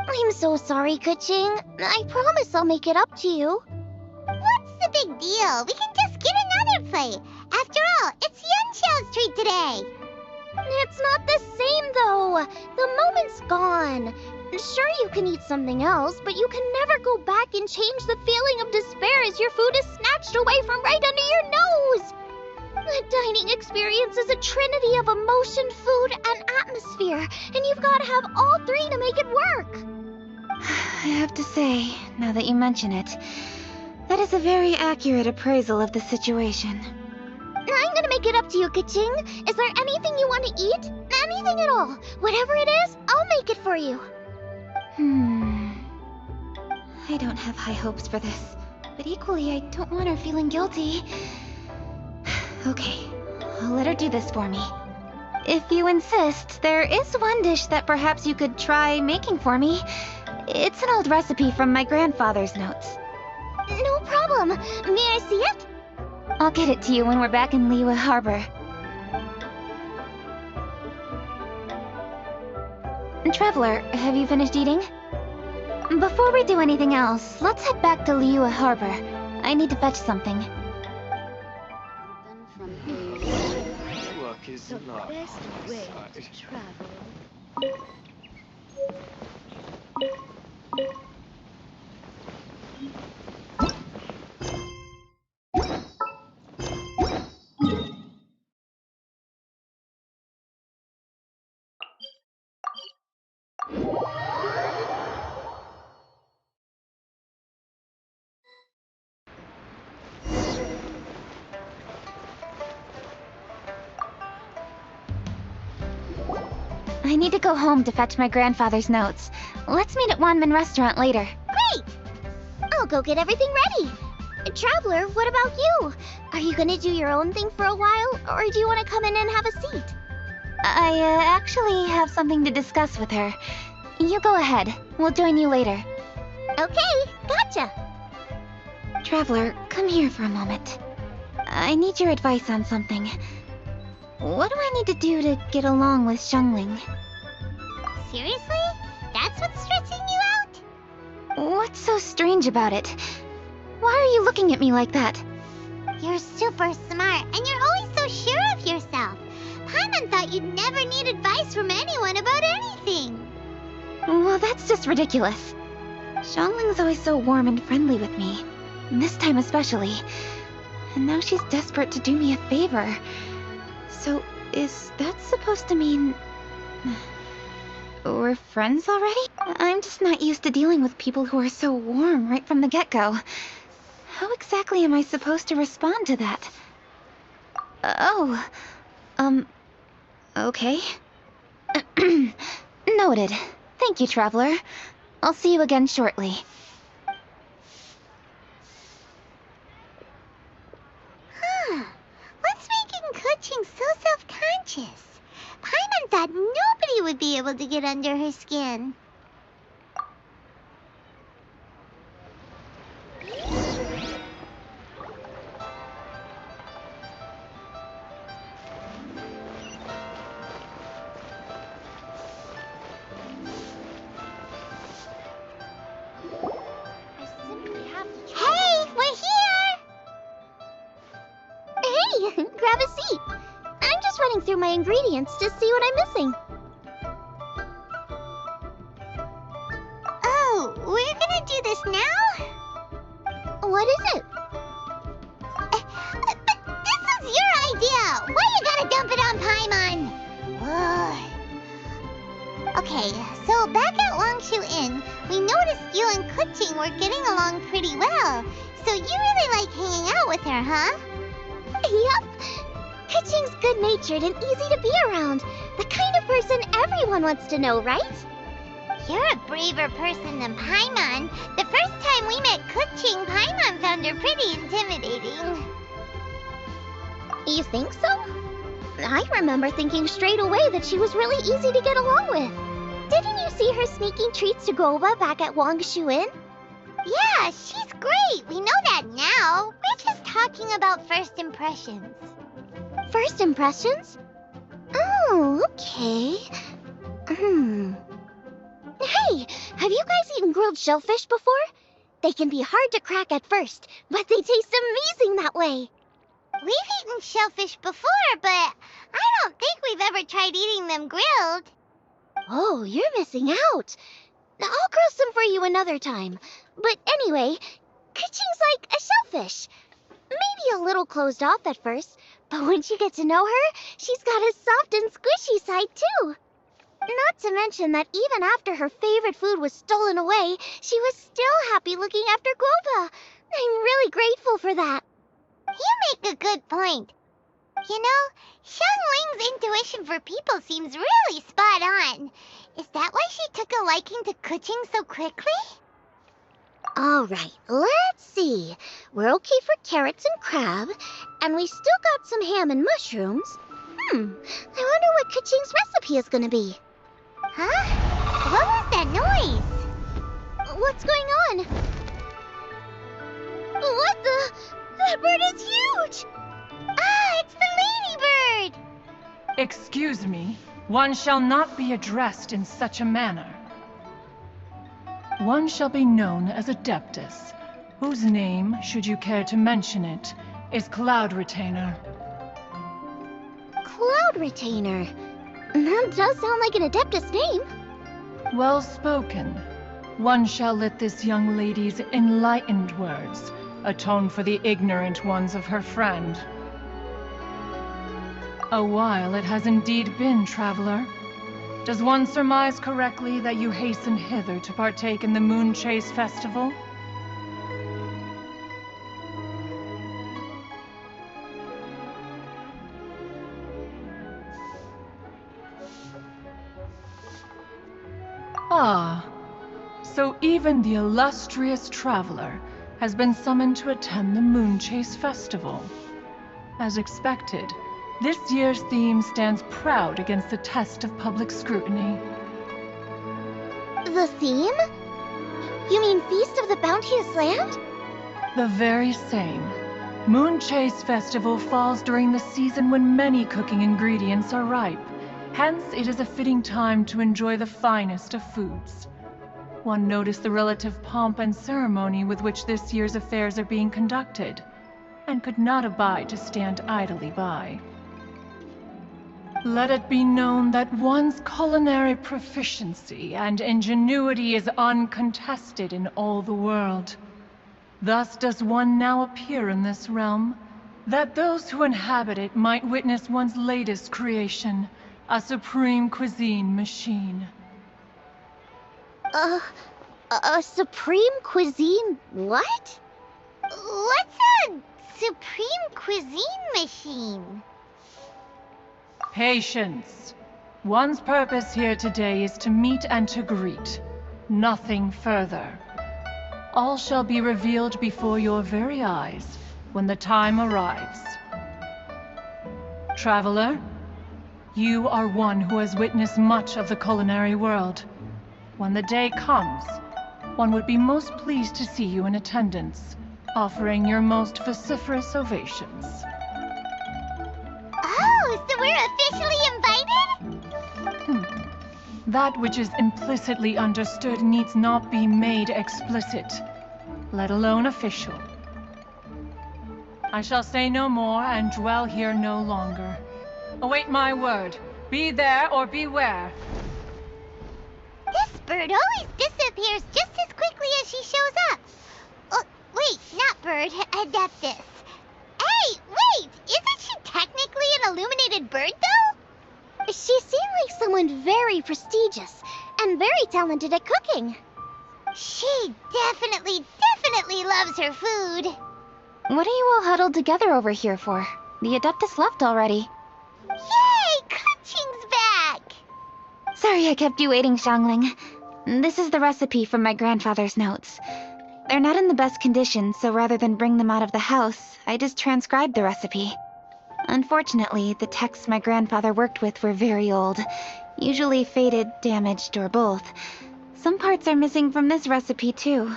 I'm so sorry, Kuching. I promise I'll make it up to you. What's the big deal? We can just get another plate. After all, it's Yanxiao's treat today. It's not the same, though. The moment's gone. Sure, you can eat something else, but you can never go back and change the feeling of despair as your food is snatched away from right under your nose. The dining experience is a trinity of emotion, food, and atmosphere, and you've got to have all three to make it work. I have to say, now that you mention it, that is a very accurate appraisal of the situation. I'm gonna make it up to you, Kaching. Is there anything you want to eat? Anything at all. Whatever it is, I'll make it for you. I don't have high hopes for this, but equally I don't want her feeling guilty. Okay, I'll let her do this for me. If you insist, there is one dish that perhaps you could try making for me. It's an old recipe from my grandfather's notes. No problem. May I see it? I'll get it to you when we're back in Liyue Harbor. Traveler, have you finished eating? Before we do anything else, let's head back to Liyue Harbor. I need to fetch something. Work is not best way to travel. I need to go home to fetch my grandfather's notes. Let's meet at Wanmin Restaurant later. Great! I'll go get everything ready. Traveler, what about you? Are you gonna do your own thing for a while, or do you want to come in and have a seat? I actually have something to discuss with her. You go ahead. We'll join you later. Okay, gotcha. Traveler, come here for a moment. I need your advice on something. What do I need to do to get along with Xiangling? Seriously? That's what's stressing you out? What's so strange about it? Why are you looking at me like that? You're super smart, and you're always so sure of yourself. Paimon thought you'd never need advice from anyone about anything. Well, that's just ridiculous. Xiangling's always so warm and friendly with me. This time especially. And now she's desperate to do me a favor. So, is that supposed to mean... we're friends already? I'm just not used to dealing with people who are so warm right from the get-go. How exactly am I supposed to respond to that? Okay. Noted. Thank you, Traveler. I'll see you again shortly. What's making Kuching so self-conscious? Paimon thought nobody would be able to get under her skin. Hey, we're here! Hey, grab a seat. I'm just running through my ingredients to see what I'm missing. Oh, we're gonna do this now? What is it? But this is your idea! Why you gotta dump it on Paimon? Ugh. Okay, so back at Longshu Inn, we noticed you and Kuching were getting along pretty well. So you really like hanging out with her, huh? Yep. Kuching's good-natured and easy to be around. The kind of person everyone wants to know, right? You're a braver person than Paimon. The first time we met Kuching, Paimon found her pretty intimidating. You think so? I remember thinking straight away that she was really easy to get along with. Didn't you see her sneaking treats to Goba back at Wangshu Inn? Yeah, she's great. We know that now. We're just talking about first impressions. First impressions? Oh, okay. Hey, have you guys eaten grilled shellfish before? They can be hard to crack at first, but they taste amazing that way. We've eaten shellfish before, but I don't think we've ever tried eating them grilled. Oh, you're missing out. I'll grill some for you another time. But anyway, Kuching's like a shellfish. Maybe a little closed off at first, but once you get to know her, she's got a soft and squishy side too. Not to mention that even after her favorite food was stolen away, she was still happy looking after Guoba. I'm really grateful for that. You make a good point. You know, Xiangling's intuition for people seems really spot on. Is that why she took a liking to Kuching so quickly? All right, let's see. We're okay for carrots and crab, and we still got some ham and mushrooms. I wonder what Kuching's recipe is gonna be. Huh? What was that noise? What's going on? What the? That bird is huge! Ah, it's the ladybird! Excuse me, one shall not be addressed in such a manner. One shall be known as Adeptus, whose name, should you care to mention it, is Cloud Retainer. Cloud Retainer? That does sound like an Adeptus name. Well spoken. One shall let this young lady's enlightened words atone for the ignorant ones of her friend. A while it has indeed been, traveler. Does one surmise correctly that you hasten hither to partake in the Moon Chase Festival? Ah, so even the illustrious traveler has been summoned to attend the Moon Chase Festival. As expected, this year's theme stands proud against the test of public scrutiny. The theme? You mean Feast of the Bounteous Land? The very same. Moon Chase Festival falls during the season when many cooking ingredients are ripe. Hence, it is a fitting time to enjoy the finest of foods. One noticed the relative pomp and ceremony with which this year's affairs are being conducted, and could not abide to stand idly by. Let it be known that one's culinary proficiency and ingenuity is uncontested in all the world. Thus does one now appear in this realm, that those who inhabit it might witness one's latest creation, a supreme cuisine machine. A supreme cuisine what? What's a supreme cuisine machine? Patience. One's purpose here today is to meet and to greet. Nothing further. All shall be revealed before your very eyes when the time arrives. Traveler, you are one who has witnessed much of the culinary world. When the day comes, one would be most pleased to see you in attendance, offering your most vociferous ovations. Oh, so we're officially invited? That which is implicitly understood needs not be made explicit, let alone official. I shall say no more and dwell here no longer. Await my word. Be there or beware. This bird always disappears just as quickly as she shows up. Oh, wait, not bird, Adeptus. Hey, wait! Isn't she technically an illuminated bird, though? She seemed like someone very prestigious and very talented at cooking. She definitely loves her food. What are you all huddled together over here for? The Adeptus left already. Yay! Kuching's back! Sorry I kept you waiting, Xiangling. This is the recipe from my grandfather's notes. They're not in the best condition, so rather than bring them out of the house, I just transcribed the recipe. Unfortunately, the texts my grandfather worked with were very old, usually faded, damaged, or both. Some parts are missing from this recipe, too.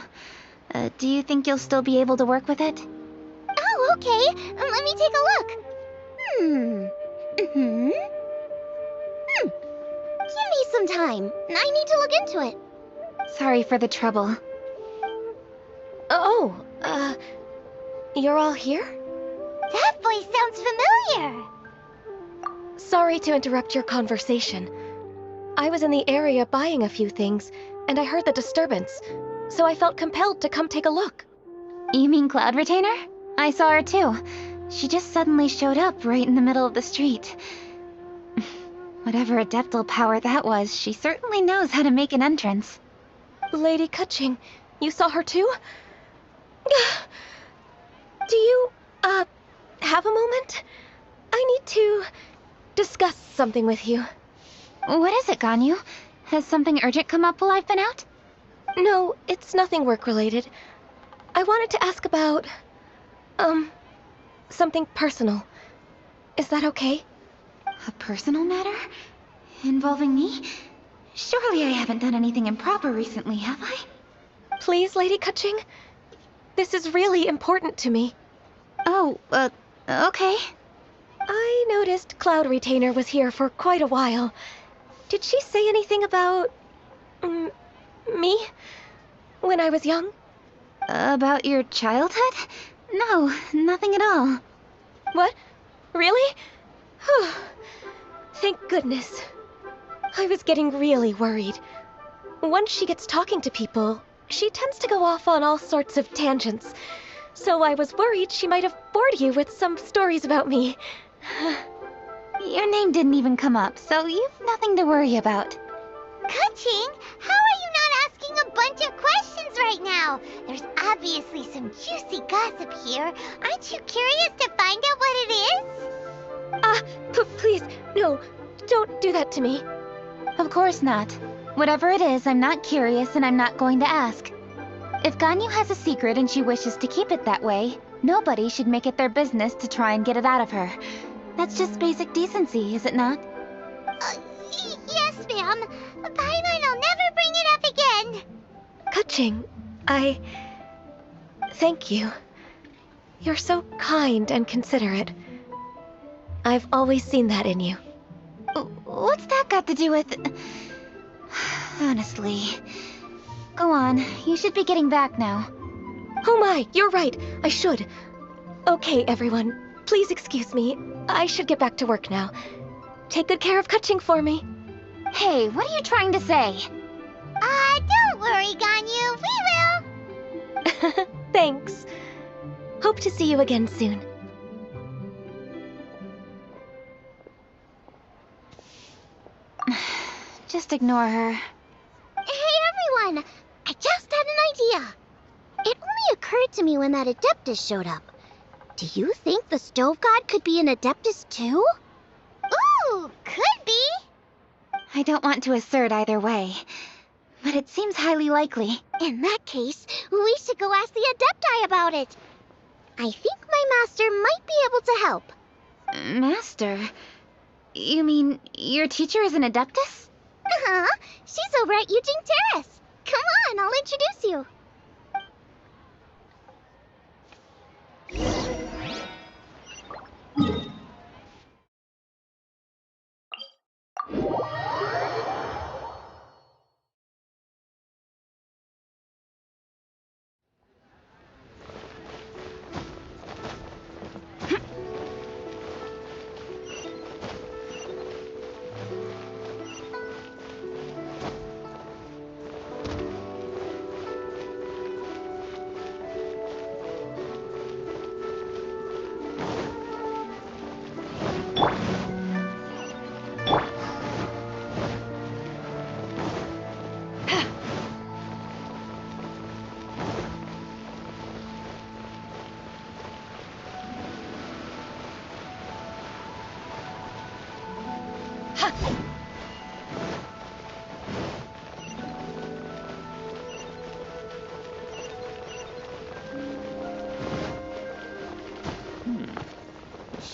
Do you think you'll still be able to work with it? Oh, okay. Let me take a look. Give me some time. I need to look into it. Sorry for the trouble. You're all here? That voice sounds familiar. Sorry to interrupt your conversation. I was in the area buying a few things, and I heard the disturbance, so I felt compelled to come take a look. You mean Cloud Retainer? I saw her too. She just suddenly showed up right in the middle of the street. Whatever adeptal power that was, she certainly knows how to make an entrance. Lady Kaching, you saw her too? Do you, have a moment? I need to discuss something with you. What is it, Ganyu? Has something urgent come up while I've been out? No, it's nothing work-related. I wanted to ask about, something personal. Is that okay? A personal matter? Involving me? Surely I haven't done anything improper recently, have I? Please, Lady Kaching? This is really important to me. Oh, okay. I noticed Cloud Retainer was here for quite a while. Did she say anything about... me? When I was young? About your childhood? No, nothing at all. What? Really? Whew. Thank goodness. I was getting really worried. Once she gets talking to people, she tends to go off on all sorts of tangents. So I was worried she might have bored you with some stories about me. Your name didn't even come up, so you've nothing to worry about. Kaching, how are you not asking a bunch of questions right now? There's obviously some juicy gossip here. Aren't you curious to find out what it is? Please, no, don't do that to me. Of course not. Whatever it is, I'm not curious and I'm not going to ask. If Ganyu has a secret and she wishes to keep it that way, nobody should make it their business to try and get it out of her. That's just basic decency, is it not? Yes, ma'am. Paimon, I'll never bring it up again. Kaching, thank you. You're so kind and considerate. I've always seen that in you. What's that got to do with... Honestly. Go on, you should be getting back now. Oh my, you're right, I should. Okay, everyone, please excuse me. I should get back to work now. Take good care of Kaching for me. Hey, what are you trying to say? Don't worry, Ganyu, we will. Thanks. Hope to see you again soon. Just ignore her. Hey, everyone! I just had an idea. It only occurred to me when that Adeptus showed up. Do you think the Stove God could be an Adeptus too? Ooh, could be. I don't want to assert either way, but it seems highly likely. In that case, we should go ask the Adepti about it. I think my master might be able to help. Master? You mean your teacher is an Adeptus? Uh-huh. She's over at Yujing Terrace. Come on, I'll introduce you.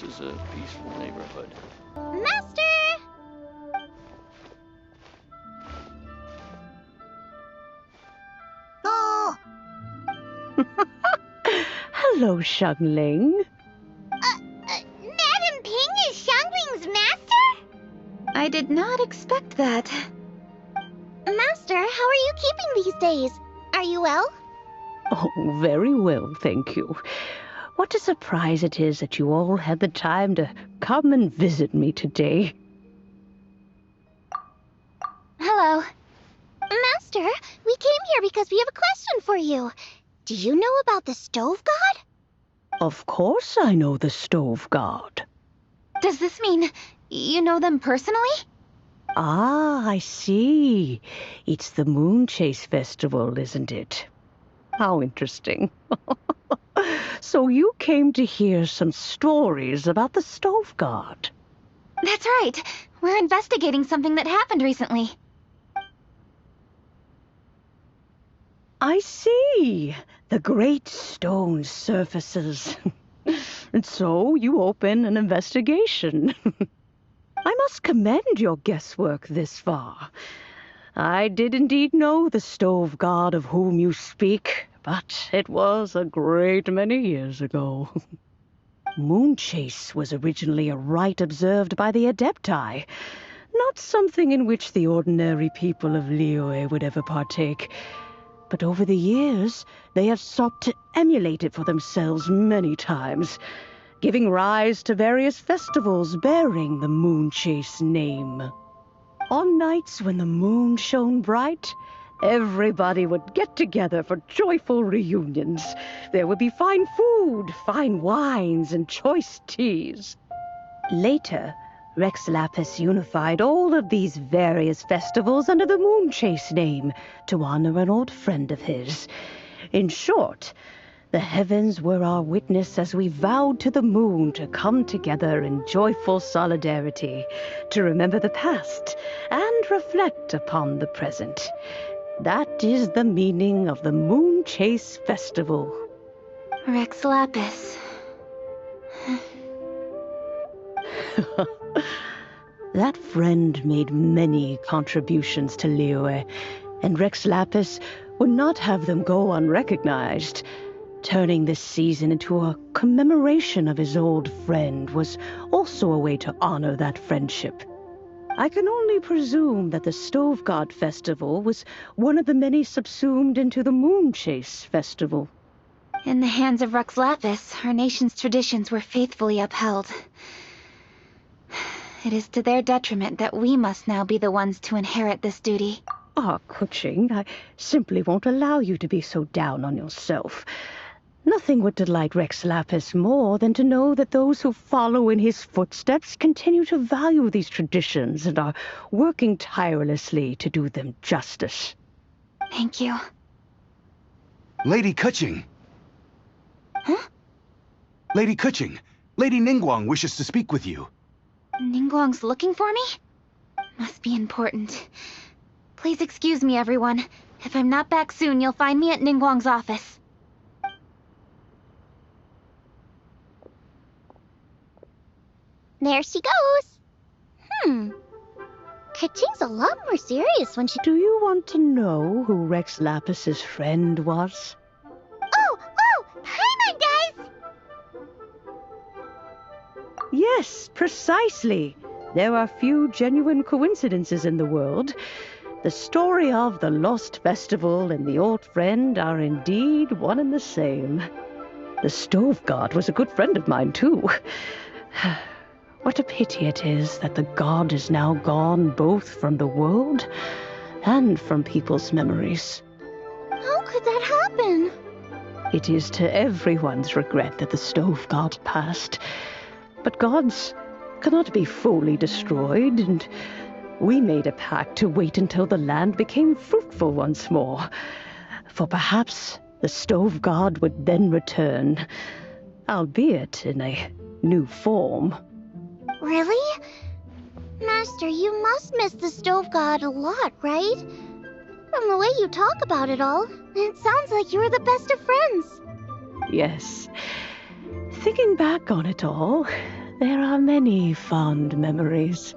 This is a peaceful neighborhood. Master! Oh! Hello, Xiangling. Madam Ping is Xiangling's master? I did not expect that. Master, how are you keeping these days? Are you well? Oh, very well, thank you. What a surprise it is that you all had the time to come and visit me today. Hello. Master? Master, we came here because we have a question for you. Do you know about the Stove God? Of course I know the Stove God. Does this mean you know them personally? Ah, I see. It's the Moon Chase Festival, isn't it? How interesting. So you came to hear some stories about the Stove God. That's right. We're investigating something that happened recently. I see. The great stone surfaces. And so you open an investigation. I must commend your guesswork this far. I did indeed know the Stove God of whom you speak, but it was a great many years ago. Moon Chase was originally a rite observed by the Adepti, not something in which the ordinary people of Liyue would ever partake. But over the years, they have sought to emulate it for themselves many times, giving rise to various festivals bearing the Moon Chase name. On nights when the moon shone bright, everybody would get together for joyful reunions. There would be fine food, fine wines, and choice teas. Later, Rex Lapis unified all of these various festivals under the Moon Chase name to honor an old friend of his. In short, the heavens were our witness as we vowed to the moon to come together in joyful solidarity, to remember the past and reflect upon the present. That is the meaning of the Moon Chase Festival. Rex Lapis. That friend made many contributions to Liyue, and Rex Lapis would not have them go unrecognized. Turning this season into a commemoration of his old friend was also a way to honor that friendship. I can only presume that the Stove God Festival was one of the many subsumed into the Moon Chase Festival. In the hands of Rex Lapis, our nation's traditions were faithfully upheld. It is to their detriment that we must now be the ones to inherit this duty. Ah, Kuching, I simply won't allow you to be so down on yourself. Nothing would delight Rex Lapis more than to know that those who follow in his footsteps continue to value these traditions and are working tirelessly to do them justice. Thank you. Lady Kuching! Huh? Lady Kuching! Lady Ningguang wishes to speak with you. Ningguang's looking for me? Must be important. Please excuse me, everyone. If I'm not back soon, you'll find me at Ningguang's office. There she goes. Kuching's a lot more serious when she... Do you want to know who Rex Lapis's friend was? Oh! Hi, my guys! Yes, precisely. There are few genuine coincidences in the world. The story of the Lost Festival and the old friend are indeed one and the same. The Stove God was a good friend of mine, too. What a pity it is that the god is now gone both from the world and from people's memories. How could that happen? It is to everyone's regret that the Stove God passed. But gods cannot be fully destroyed, and we made a pact to wait until the land became fruitful once more. For perhaps the Stove God would then return, albeit in a new form. Really? Master, you must miss the Stove God a lot, right? From the way you talk about it all, it sounds like you were the best of friends. Yes. Thinking back on it all, there are many fond memories.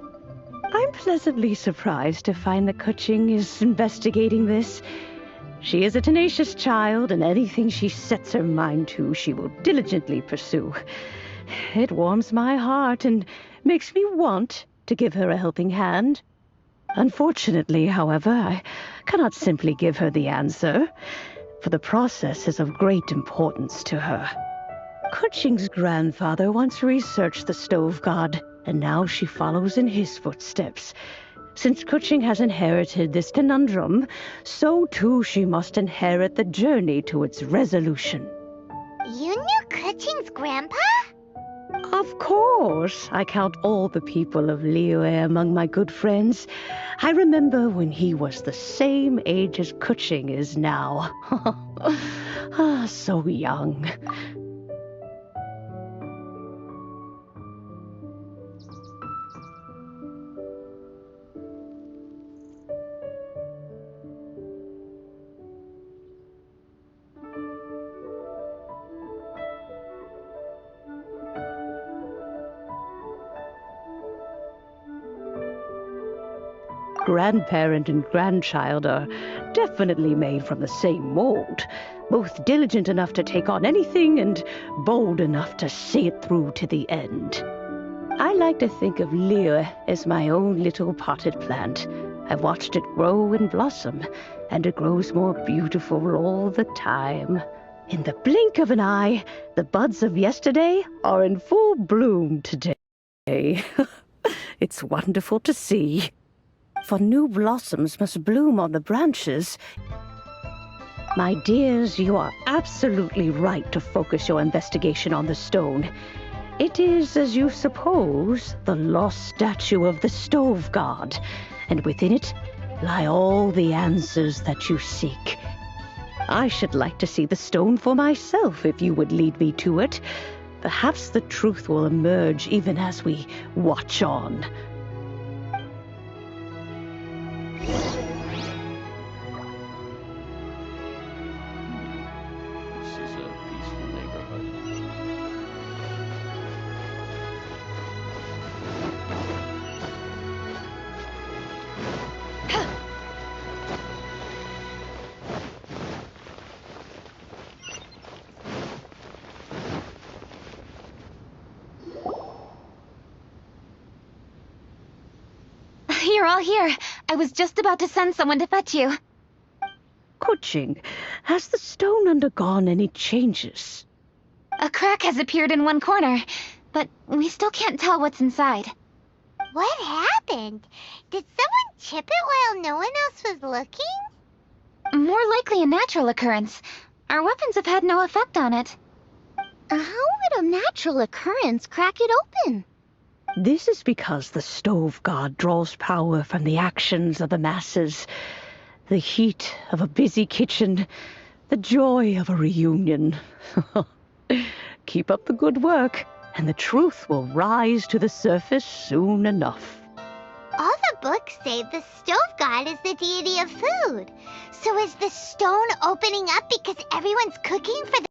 I'm pleasantly surprised to find that Kuching is investigating this. She is a tenacious child, and anything she sets her mind to, she will diligently pursue. It warms my heart and makes me want to give her a helping hand. Unfortunately, however, I cannot simply give her the answer, for the process is of great importance to her. Kuching's grandfather once researched the Stove God, and now she follows in his footsteps. Since Kuching has inherited this conundrum, so too she must inherit the journey to its resolution. You knew Kuching's grandpa? Of course, I count all the people of Liyue among my good friends. I remember when he was the same age as Kuching is now. So young. Grandparent and grandchild are definitely made from the same mold, both diligent enough to take on anything and bold enough to see it through to the end. I like to think of Liyue as my own little potted plant. I've watched it grow and blossom, and it grows more beautiful all the time. In the blink of an eye, the buds of yesterday are in full bloom today. It's wonderful to see. For new blossoms must bloom on the branches. My dears, you are absolutely right to focus your investigation on the stone. It is, as you suppose, the lost statue of the Stove God, and within it lie all the answers that you seek. I should like to see the stone for myself if you would lead me to it. Perhaps the truth will emerge even as we watch on. This is a peaceful neighborhood. You're all here. I was just about to send someone to fetch you. Kuching, has the stone undergone any changes? A crack has appeared in one corner, but we still can't tell what's inside. What happened? Did someone chip it while no one else was looking? More likely a natural occurrence. Our weapons have had no effect on it. How would a natural occurrence crack it open? This is because the Stove God draws power from the actions of the masses, the heat of a busy kitchen, the joy of a reunion. Keep up the good work, and the truth will rise to the surface soon enough. All the books say the Stove God is the deity of food. So is the stone opening up because everyone's cooking for the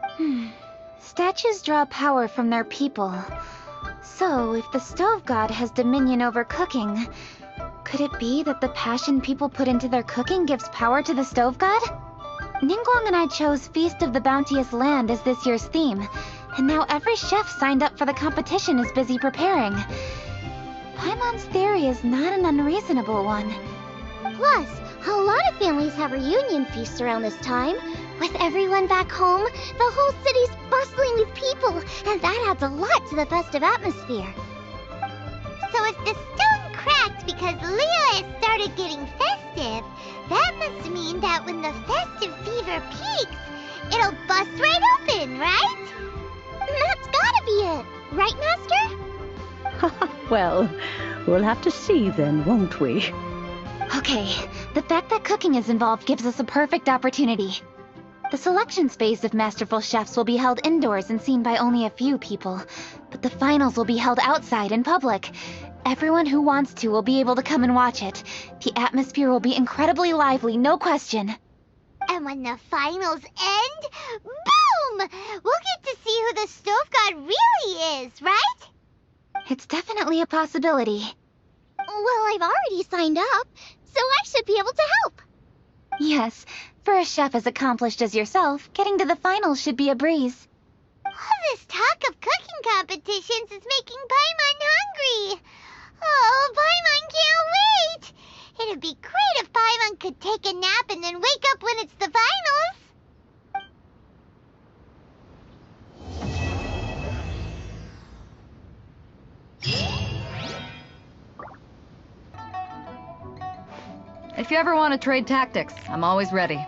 festival? Statues draw power from their people. So, if the Stove God has dominion over cooking, could it be that the passion people put into their cooking gives power to the Stove God? Ningguang and I chose Feast of the Bounteous Land as this year's theme, and now every chef signed up for the competition is busy preparing. Paimon's theory is not an unreasonable one. Plus, a lot of families have reunion feasts around this time. With everyone back home, the whole city's bustling with people, and that adds a lot to the festive atmosphere. So if the stone cracked because Liyue started getting festive, that must mean that when the festive fever peaks, it'll bust right open, right? That's gotta be it, right, Master? Well, we'll have to see then, won't we? Okay, the fact that cooking is involved gives us a perfect opportunity. The selection phase of masterful chefs will be held indoors and seen by only a few people, but the finals will be held outside in public. Everyone who wants to will be able to come and watch it. The atmosphere will be incredibly lively, no question. And when the finals end, boom! We'll get to see who the Stove God really is, right? It's definitely a possibility. Well, I've already signed up, so I should be able to help. Yes, for a chef as accomplished as yourself, getting to the finals should be a breeze. All this talk of cooking competitions is making Paimon hungry. Oh, Paimon can't wait! It'd be great if Paimon could take a nap and then wake up when it's the finals. If you ever want to trade tactics, I'm always ready.